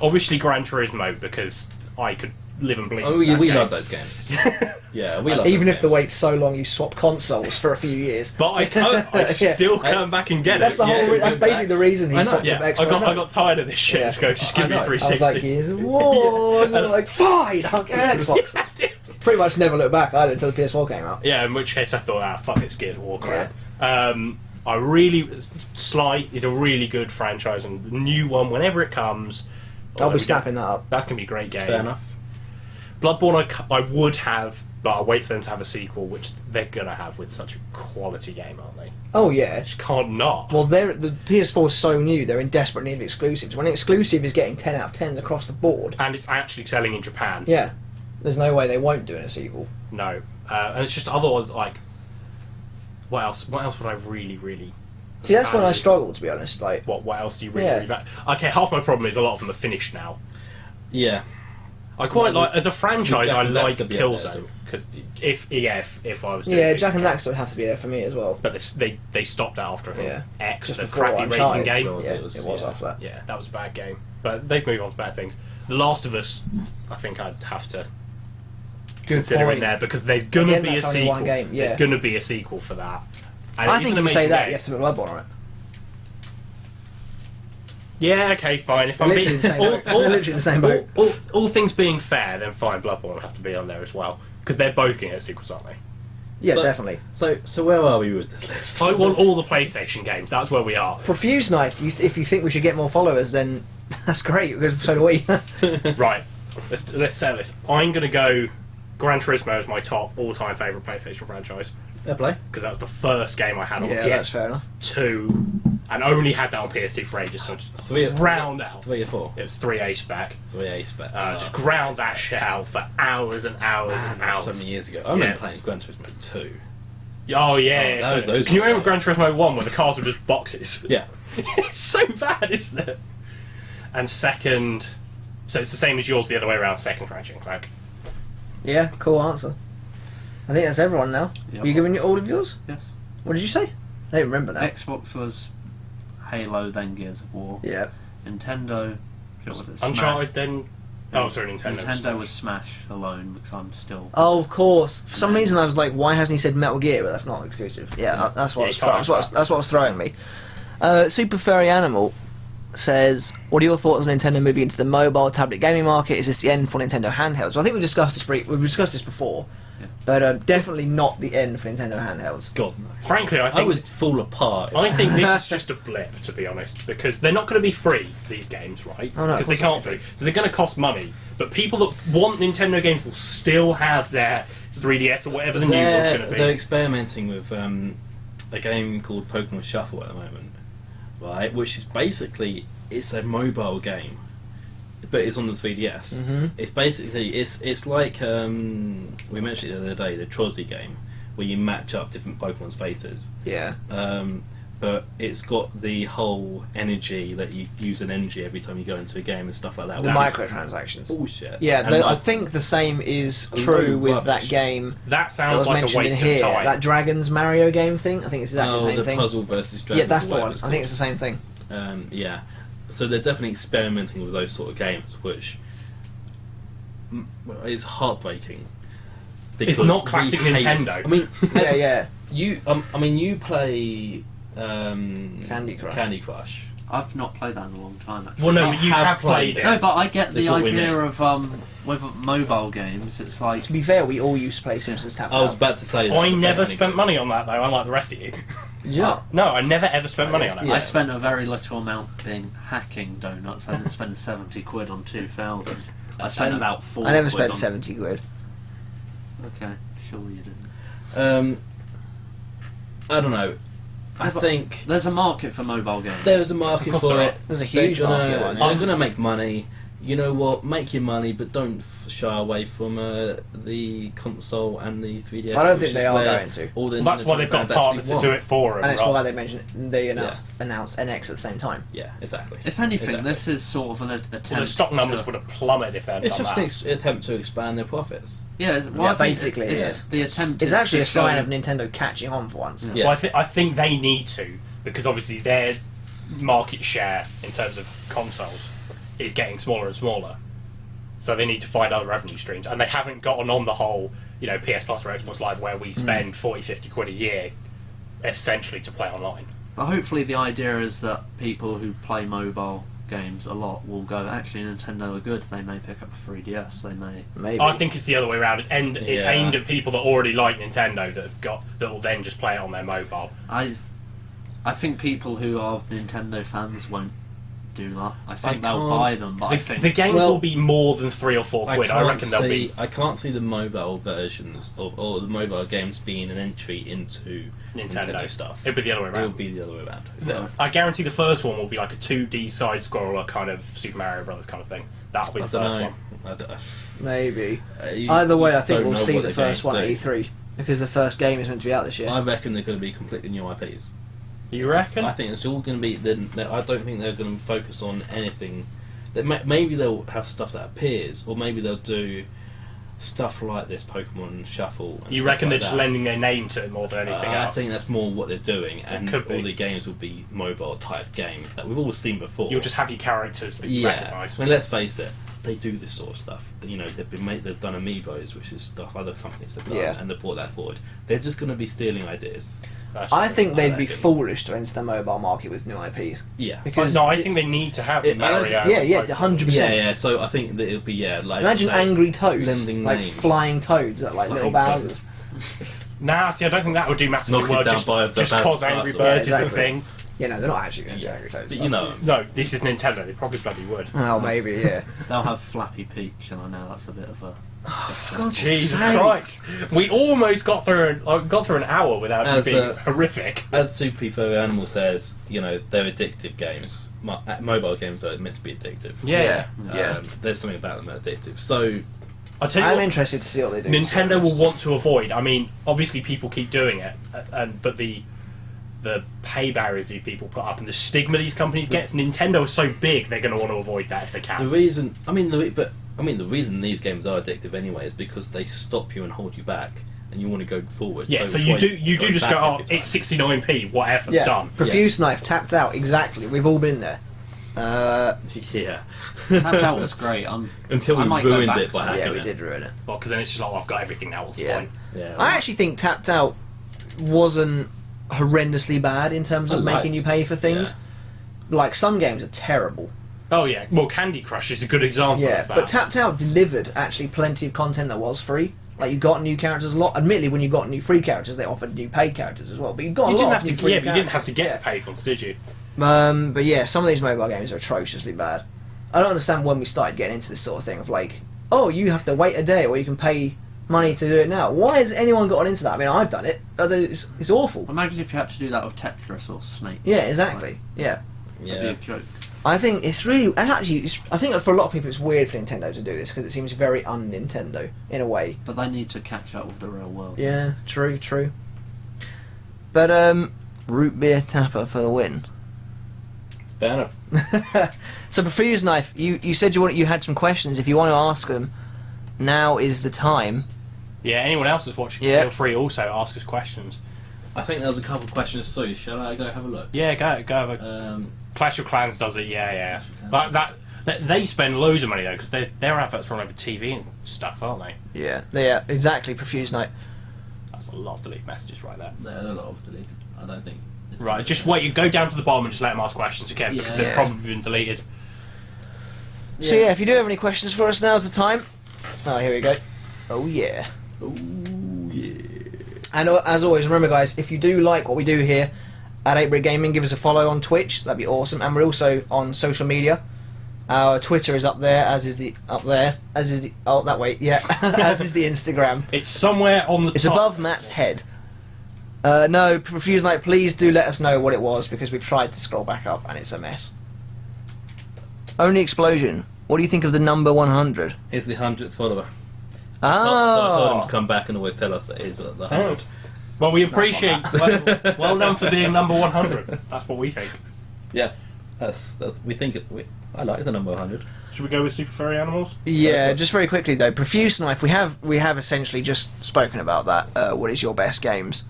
obviously Gran Turismo, because I could live and bleed. Oh, with that we game. love those games. Yeah, we love. Even those if the games. wait's so long, you swap consoles for a few years. But I still come back and get That's it. the whole. Yeah, That's go basically back. the reason he I know, swapped Yeah, to Xbox. I got tired of this shit. Yeah. Just go, just give me I know. 360. I was like, years one. And I'm like, fine, I'll get an Xbox. Pretty much never looked back either until the PS4 came out. Yeah, in which case I thought, fuck it's Gears of War crap. Sly is a really good franchise, and the new one, whenever it comes, I'll be snapping that up. That's gonna be a great game. Fair enough. Bloodborne, I would have, but I'll wait for them to have a sequel, which they're gonna have with such a quality game, aren't they? Oh yeah. Just can't not. Well, the PS4 is so new; they're in desperate need of exclusives. When an exclusive is getting 10 out of 10s across the board, And it's actually selling in Japan. yeah, there's no way they won't do a sequel. No, and it's just other ones like. What else? What else would I really, really? See, that's when I value? struggle, to be honest. Like, What else do you really, Yeah. really value? Okay, half my problem is a lot of them are finished now. Yeah. I quite Well, like as a franchise. Jack I and like Daxter be up there Killzone too. because if I was doing yeah, things Jack and again. Daxter would have to be there for me as well. But they stopped that after Yeah. X, Just the before crappy racing Uncharted. game. God. Yeah, It it was- was yeah. after that. Yeah, that was a bad game. But they've moved on to bad things. The Last of Us, I think I'd have to consider in there because there's gonna Again, be a that's only sequel. one game, yeah. There's gonna be a sequel for that. And I it is think an if you say amazing that, game. you have to put Bloodborne on it. Yeah, okay, fine. If I'm Literally being the same boat. They're literally the same boat. all things being fair, then fine. Bloodborne will have to be on there as well because they're both going to get sequels, aren't they? Yeah, So- definitely. So where are we with this list? I want all the PlayStation games. That's where we are. Profuse Knife. If you think we should get more followers, then that's great. Because so do we. Right. Let's settle this. I'm going to go. Gran Turismo is my top all-time favorite PlayStation franchise Fair play. because that was the first game I had on yeah, that's fair enough. PS2 and only had that on PS2 for ages. So just ground out. 3 or 4. It was 3A spec. 3A spec. Just ground that shit out for hours and hours and that was hours. so many years ago. I remember Yeah. playing Gran Turismo 2. Oh yeah. Oh, those can you were remember Gran nice. Turismo 1 where the cars were just boxes? Yeah. It's so bad, isn't it? And second, so it's the same as yours the other way around. Second, Ratchet and Clank. Yeah, cool answer. I think that's everyone now. Yep. Are you giving all of yours? Yes. What did you say? I don't remember that. Xbox was Halo, then Gears of War. Yeah. Nintendo, what was it, Uncharted, then Oh, sorry, Nintendo. Nintendo was Smash alone because I'm still. Oh, of course. For some reason, I was like, why hasn't he said Metal Gear? But that's not exclusive. Yeah, that's what that's what was throwing me. Super Furry Animal says, what are your thoughts on Nintendo moving into the mobile tablet gaming market? Is this the end for Nintendo handhelds? So I think we've discussed this before, but definitely not the end for Nintendo handhelds. God, no. Frankly, I I think would fall apart. I think this is just a blip, to be honest, because they're not going to be free, these games, right? Oh, no, Because they can't be. So they're going to cost money. But people that want Nintendo games will still have their 3DS or whatever the new one's going to be. They're experimenting with a game called Pokemon Shuffle at the moment, right? Which is basically, it's a mobile game, but it's on the 3DS. Mm-hmm. It's basically it's like we mentioned it the other day, the Trozzy game, where you match up different Pokemon's faces. Yeah. But it's got the whole energy that you use an energy every time you go into a game and stuff like that. The which is microtransactions. bullshit. Yeah, And I think the same is A true load with of that rubbish. game That that sounds was like a mentioned in waste here. of time. That Dragons Mario game thing. I think it's exactly the same the thing. Puzzle versus Dragons. Yeah, that's or the whatever one. it's I think called. it's the same thing. Yeah, so they're definitely experimenting with those sort of games, which is heartbreaking. It's because not classic we hate- Nintendo. I mean, Yeah. you play Candy Crush. Candy Crush. I've not played that in a long time. Actually. Well, no, I but you have have played played it. No, but I get That's the what we idea mean. of with mobile games. It's like To be fair, we all used to play Simpsons Tap I was Out. about to say that. I the never same spent thing. money on that, though, unlike the rest of you. Yeah. No, I never ever spent money on it. Yeah. I spent a very little amount being hacking donuts. I didn't spend 70 quid on 2,000. I spent I- about 4 I never quid spent on... 70 quid. Okay, sure you didn't. I don't know. I Yeah, but think There's a market for mobile games. there's a market course for there it. are. There's a huge They're market gonna, on it. they're going to make money. You know what? Make your money, but don't shy away from the console and the 3DS. I don't which think they is are where going to. all the Well, that's why Nintendo they've got fans partners actually to want. do it for them. And it's right? why they announced NX at the same time. Yeah, exactly. If anything, Exactly. this is sort of an attempt. Well, the stock numbers to, would have plummeted if they'd It's done just that. an attempt to expand their profits. Yeah, Yeah, basically, it's yeah. the attempt. It's is actually to a sign show- of Nintendo catching on for once. Yeah. Well, I think they need to, because obviously their market share in terms of consoles is getting smaller and smaller. So they need to find other revenue streams, and they haven't gotten on the whole, PS Plus or Xbox Live where we spend 40, 50 quid a year essentially to play online. But hopefully, the idea is that people who play mobile games a lot will go. Actually, Nintendo are good. They may pick up a 3DS. They may. Maybe. I think it's the other way around. It's Yeah. aimed at people that already like Nintendo that will then just play it on their mobile. I think people who are Nintendo fans won't do that. I think they'll can't- buy them, but I think The games Well, will be more than 3 or 4 quid. I reckon they'll be. I can't see the mobile versions or the mobile games being an entry into Nintendo stuff. It'll be the other way It'll around. be the other way around. I guarantee the first one will be like a 2D side scroller kind of Super Mario Brothers kind of thing. That'll be I the don't first know. one. I don't, Maybe. you Either way, I just think don't we'll know see what the they're first going one at to E3 because the first game is meant to be out this year. do. I reckon they're going to be completely new IPs. You reckon? I think it's all going to be. I don't think they're going to focus on anything. Maybe they'll have stuff that appears, or maybe they'll do stuff like this Pokemon Shuffle. And You stuff reckon like they're just that. lending their name to it more than anything I else? think that's more what they're doing, and could be. all the games will be mobile type games that we've all seen before. You'll just have your characters that you yeah. recognise. I mean, let's face it, they do this sort of stuff. They've done Amiibos, which is stuff other companies have done, Yeah. and they've brought that forward. They're just going to be stealing ideas. That's I true. think they'd be reckon. foolish to enter the mobile market with new IPs. Yeah. Because No, I think they need to have It- Mario. yeah, and Pokemon. 100%. Yeah. So I think that it'll be like Imagine say, angry toads, lending like names. flying toads at like little Flying Bowsers. Nah, see, I don't think that would do massively Knock it well. down Just by the cause Bowser Angry Castle. Birds Yeah, is a exactly. thing. You know, they're not actually going to do Yeah. angry toads. But but- you know, No, this is Nintendo. They probably bloody would. Oh, maybe, yeah. they'll have Flappy Peach, and I know that's a bit of a. God's Jesus sake. Christ! We almost got through an hour without it As, being horrific. as Super Furry Animal says, they're addictive games. Mobile games are meant to be addictive. Yeah. Yeah. There's something about them that are addictive. So I'll tell you I'm what, interested to see what they do. Nintendo will want to avoid. I mean, obviously people keep doing it, but the pay barriers these people put up and the stigma these companies get. Nintendo is so big, they're going to want to avoid that if they the can. reason, the reason these games are addictive anyway is because they stop you and hold you back, and you want to go forward. Yeah, so it's you why do just back go, every time. it's 69p, whatever, Yeah. done. Profuse knife tapped out, exactly. We've all been there. Yeah. Tapped Out was great. Until I we might go ruined back it by to hacking Yeah, we it. did ruin it. Well, because then it's just like, I've got everything now. What's the Yeah. point? Yeah. I actually think Tapped Out wasn't horrendously bad in terms of I making liked- you pay for things. Like, some games are terrible. Oh yeah. Well, Candy Crush is a good example Yeah, of that. but Tapped Out delivered actually plenty of content that was free. Like, you got new characters a lot. Admittedly, when you got new free characters, they offered new paid characters as well. But you got you a didn't lot have of new to. free Yeah, but you didn't have to characters. get the paid ones, did you? But yeah, some of these mobile games are atrociously bad. I don't understand when we started getting into this sort of thing of like, oh, you have to wait a day or you can pay money to do it now. Why has anyone gotten into that? I mean, I've done it. But it's awful. Imagine if you had to do that with Tetris or Snake. Yeah, exactly. Yeah. It'd be a joke. I think it's really, and actually, I think for a lot of people it's weird for Nintendo to do this because it seems very un-Nintendo in a way. But they need to catch up with the real world. Yeah, true. But root beer tapper for the win. Fair enough. So Perfuse Knife, you said you had some questions. If you want to ask them, now is the time. Yeah. Anyone else that's watching, Yeah. feel free also ask us questions. I think there was a couple of questions too. Shall I go have a look? Yeah, go have a. Clash of Clans does it. Yeah. Clash of Like that. They spend loads of money though because their adverts are on over TV and stuff, aren't they? Yeah, exactly. Perfuse Knife. That's a lot of deleted messages right there. There are a lot of deleted. I don't think. it's Right, deleted. just wait. You go down to the bottom and just let them ask questions again because Yeah. they've Yeah. probably been deleted. So yeah, if you do have any questions for us, now's the time. Oh, here we go. Oh yeah. Ooh, yeah. And as always, remember guys, if you do like what we do here at 8-Bit Gaming, give us a follow on Twitch. That'd be awesome. And we're also on social media. Our Twitter is up there, as is the that way, yeah, as is the Instagram. It's somewhere on the. It's top. above Matt's head. No, Perfuse Night, please do let us know what it was because we've tried to scroll back up and it's a mess. Only Explosion. What do you think of the number 100? He's the 100th follower. So I told him Oh, to come back and always tell us that he's at the Oh. 100. Well, we appreciate. Well done for being number 100. That's what we think. Yeah, that's we think it. I like the number 100. Should we go with Super Furry Animals? yeah. Just very quickly though, Profuse Knife. We have essentially just spoken about that. What is your best games?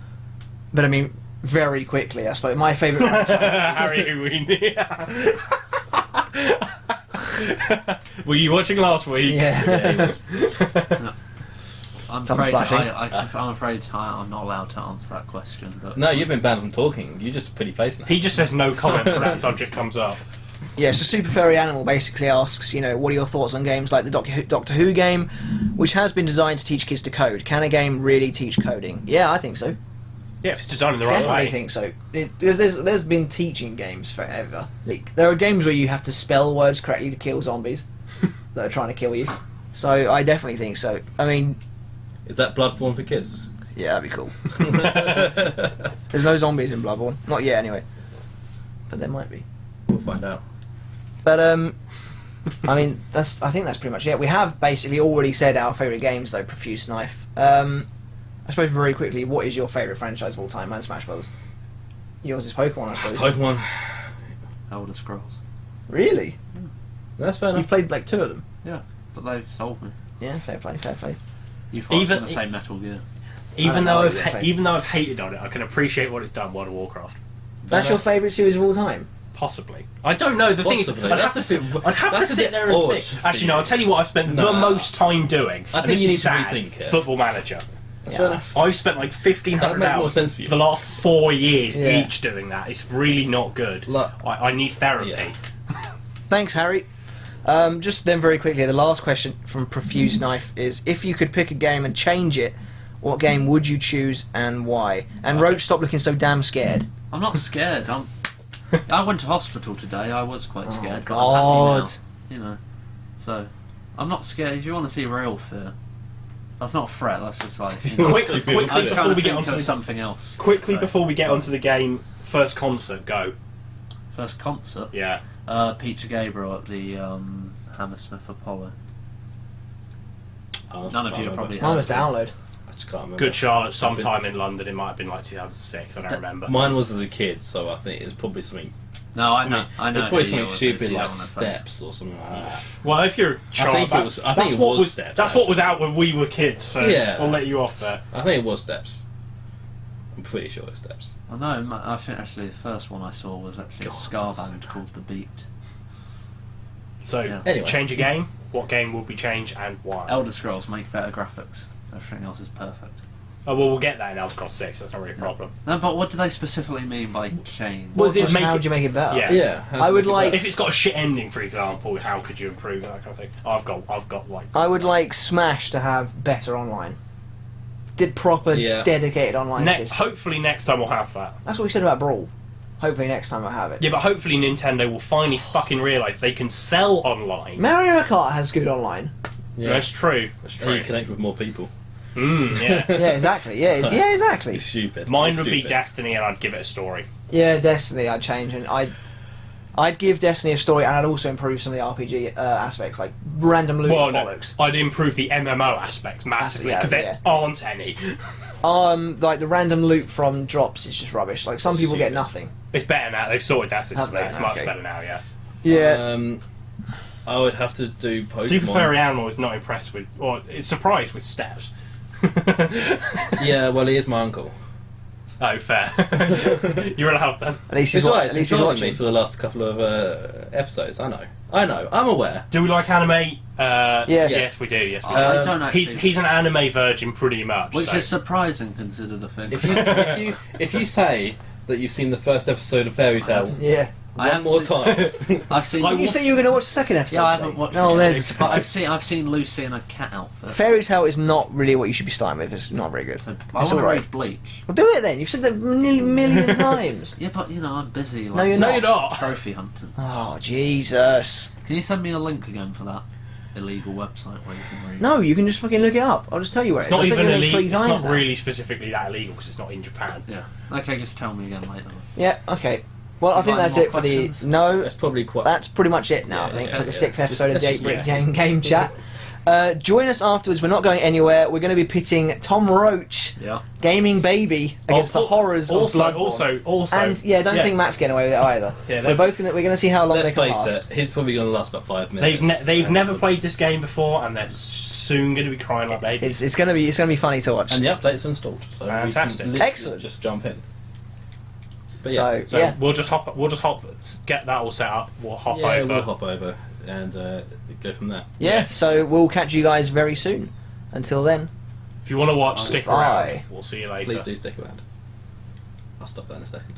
But I mean, very quickly, I suppose my favourite franchise. Harry Houdini. Were you watching last week? Yeah. Yeah, he was. I'm Thumbs afraid flashing. I'm afraid I'm not allowed to answer that question. But No, you've been banned from talking. You just pretty face now. He just says no comment when that subject comes up. Yeah, so Super Furry Animal basically asks, what are your thoughts on games like the Doctor Who game, which has been designed to teach kids to code? Can a game really teach coding? Yeah, I think so. Yeah, if it's designed in the right Definitely way. think so. Because there's been teaching games forever. Like, there are games where you have to spell words correctly to kill zombies that are trying to kill you. So I definitely think so. I mean, Is that Bloodborne for kids? yeah, that'd be cool. There's no zombies in Bloodborne, not yet anyway. But there might be. We'll find out. But I mean, I think that's pretty much it. We have basically already said our favourite games though. Profuse Knife. I suppose very quickly, what is your favourite franchise of all time? Man, Smash Bros. Yours is Pokemon, I suppose. Pokemon. Elder Scrolls. Really? That's fair You've enough. played like 2 of them. Yeah, but they've sold me. Yeah, fair play, fair play. You thought I was Even- going to say Metal Gear. I don't Even know though what you're gonna say. even though I've hated on it, I can appreciate what it's done. World of Warcraft, That's your favourite series of all time? possibly. I don't know. The thing is, Possibly. I'd have That's to a bit- I'd have to that's a sit bit there and odd think. for Actually, no. you. I'll tell you what I've spent the No. most time doing. I and think this you is need to sad, rethink it. Football Manager. That's Yeah. fair enough. I've spent like 1,500 That'd make more hours sense for you. the last 4 years Yeah. each doing that. It's really not good. Like- I need therapy. Yeah. Thanks, Harry. Just then very quickly, the last question from Profuse Knife is, if you could pick a game and change it, what game would you choose and why? And Roach, stop looking so damn scared. I'm not scared. I went to hospital today. I was quite scared. But I'm God. happy now, you know. So, I'm not scared. If you want to see real fear, that's not a threat. That's just like Quickly I was before trying to we get think onto of the something else. quickly So, before we get onto the game, first concert, go. first concert. Yeah. Peter Gabriel at the Hammersmith Apollo. Oh, None of can't you remember. are probably. Mine was heard of it. download. I just can't remember. Good Charlotte sometime in London. It might have been like 2006. I don't remember. Mine was as a kid, so I think it was probably something. No, I know. I know. It was probably who something yours is, stupid yeah, like on the phone. Steps or something like that. Well, if you're a child, think it that's, was- I think that's it what was Steps, That's what was actually. out when we were kids. So Yeah. I'll let you off there. I think it was Steps. I'm pretty sure it was Steps. I know. I think actually the first one I saw was actually a God, ska that's so band called The Beat. So, Yeah. Anyway. change a game. What game will be changed and why? Elder Scrolls make better graphics. Everything else is perfect. Oh, well, we'll get that in Elder Scrolls 6. That's not really a problem. No, but what do they specifically mean by change? Well, Just make how it- would you make it better? Yeah. Yeah. how I to would make it like- better. If it's got a shit ending, for example, how could you improve that kind of thing? I've got like. I would like Smash to have better online. Did proper, Yeah. dedicated online system. Hopefully next time we'll have that. That's what we said about Brawl. Hopefully next time I'll have it. Yeah, but hopefully Nintendo will finally fucking realise they can sell online. Mario Kart has good online. Yeah. That's true. That's And true. you connect with more people. Yeah. Yeah, exactly. Yeah, exactly. It's stupid. Mine It's would be stupid. Destiny, and I'd give it a story. Yeah, Destiny I'd change, and I'd give Destiny a story, and I'd also improve some of the RPG aspects, like random loot Well, no, bollocks. I'd improve the MMO aspect massively Yeah, because there yeah. aren't any. Like the random loot from drops is just rubbish. Like some people get Stupid. nothing. It's better now. They've sorted that system. Have they? It's much Okay. better now. Yeah. Yeah. I would have to do Pokemon. Super Furry Animal is not impressed with, or is surprised with steps. Yeah, well, he is my uncle. Oh, fair. You're allowed then. At least he's He's right. watching. At least he's Controlling me watching. for the last couple of episodes. I know. I'm aware. Do we like anime? Yes. Yes, we do. Yes, we do. I don't actually. He's an anime virgin, pretty much. Which so. is surprising, consider the thing. If you say that you've seen the first episode of Fairy Tail Yeah. I one have more seen- time, I've seen. You said you were going to watch the second episode. Yeah, I today. haven't watched. No, it there's a yet, but surprise. I've seen Lucy in a cat outfit. Fairy Tail is not really what you should be starting with. It's not very good. So, I It's want to alright. read Bleach. Well, do it then. You've said that a million times. Yeah, but I'm busy. Like, No, you're no, not. you're not. Trophy hunting. Oh, Jesus. Can you send me a link again for that illegal website where you can read? No, you can just fucking look it up. I'll just tell you where It's it is. not I've even taken it illegal. 3 It's times not now. really specifically that illegal because it's not in Japan. Yeah. Okay, just tell me again later. Yeah, okay. Well, I You think got that's any it more for the... questions? No, that's probably quite. that's pretty much it now, I Yeah, think, yeah, for the yeah. 6th episode of Let's just- Jakebrick yeah. Game Chat. Join us afterwards. We're not going anywhere. We're going to be pitting Tom Roach, Yeah. Gaming Baby, against the horrors of Bloodborne. Also, And yeah, don't think Matt's getting away with it either. Yeah, we're going to see how long Let's they can face last. it, he's probably going to last about 5 minutes. they've never played this game before, and they're soon going to be crying like babies. It's going to be funny to watch. And the update's installed. So Fantastic. We can literally Excellent. Just jump in. But yeah, So, yeah. We'll just hop. Get that all set up. We'll hop yeah, over. we'll hop over and go from there. Yeah, so we'll catch you guys very soon. Until then, If you want to watch, stick Bye. around. We'll see you later. Please do stick around. I'll stop that in a second.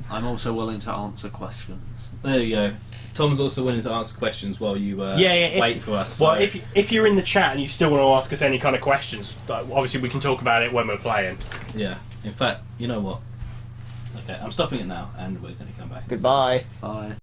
I'm also willing to answer questions. There you go. Tom's also willing to answer questions while you if- wait for us. Well, so- if you're in the chat and you still want to ask us any kind of questions, obviously we can talk about it when we're playing. yeah. In fact, you know what? Okay, I'm stopping it now, and we're going to come back. goodbye. Bye.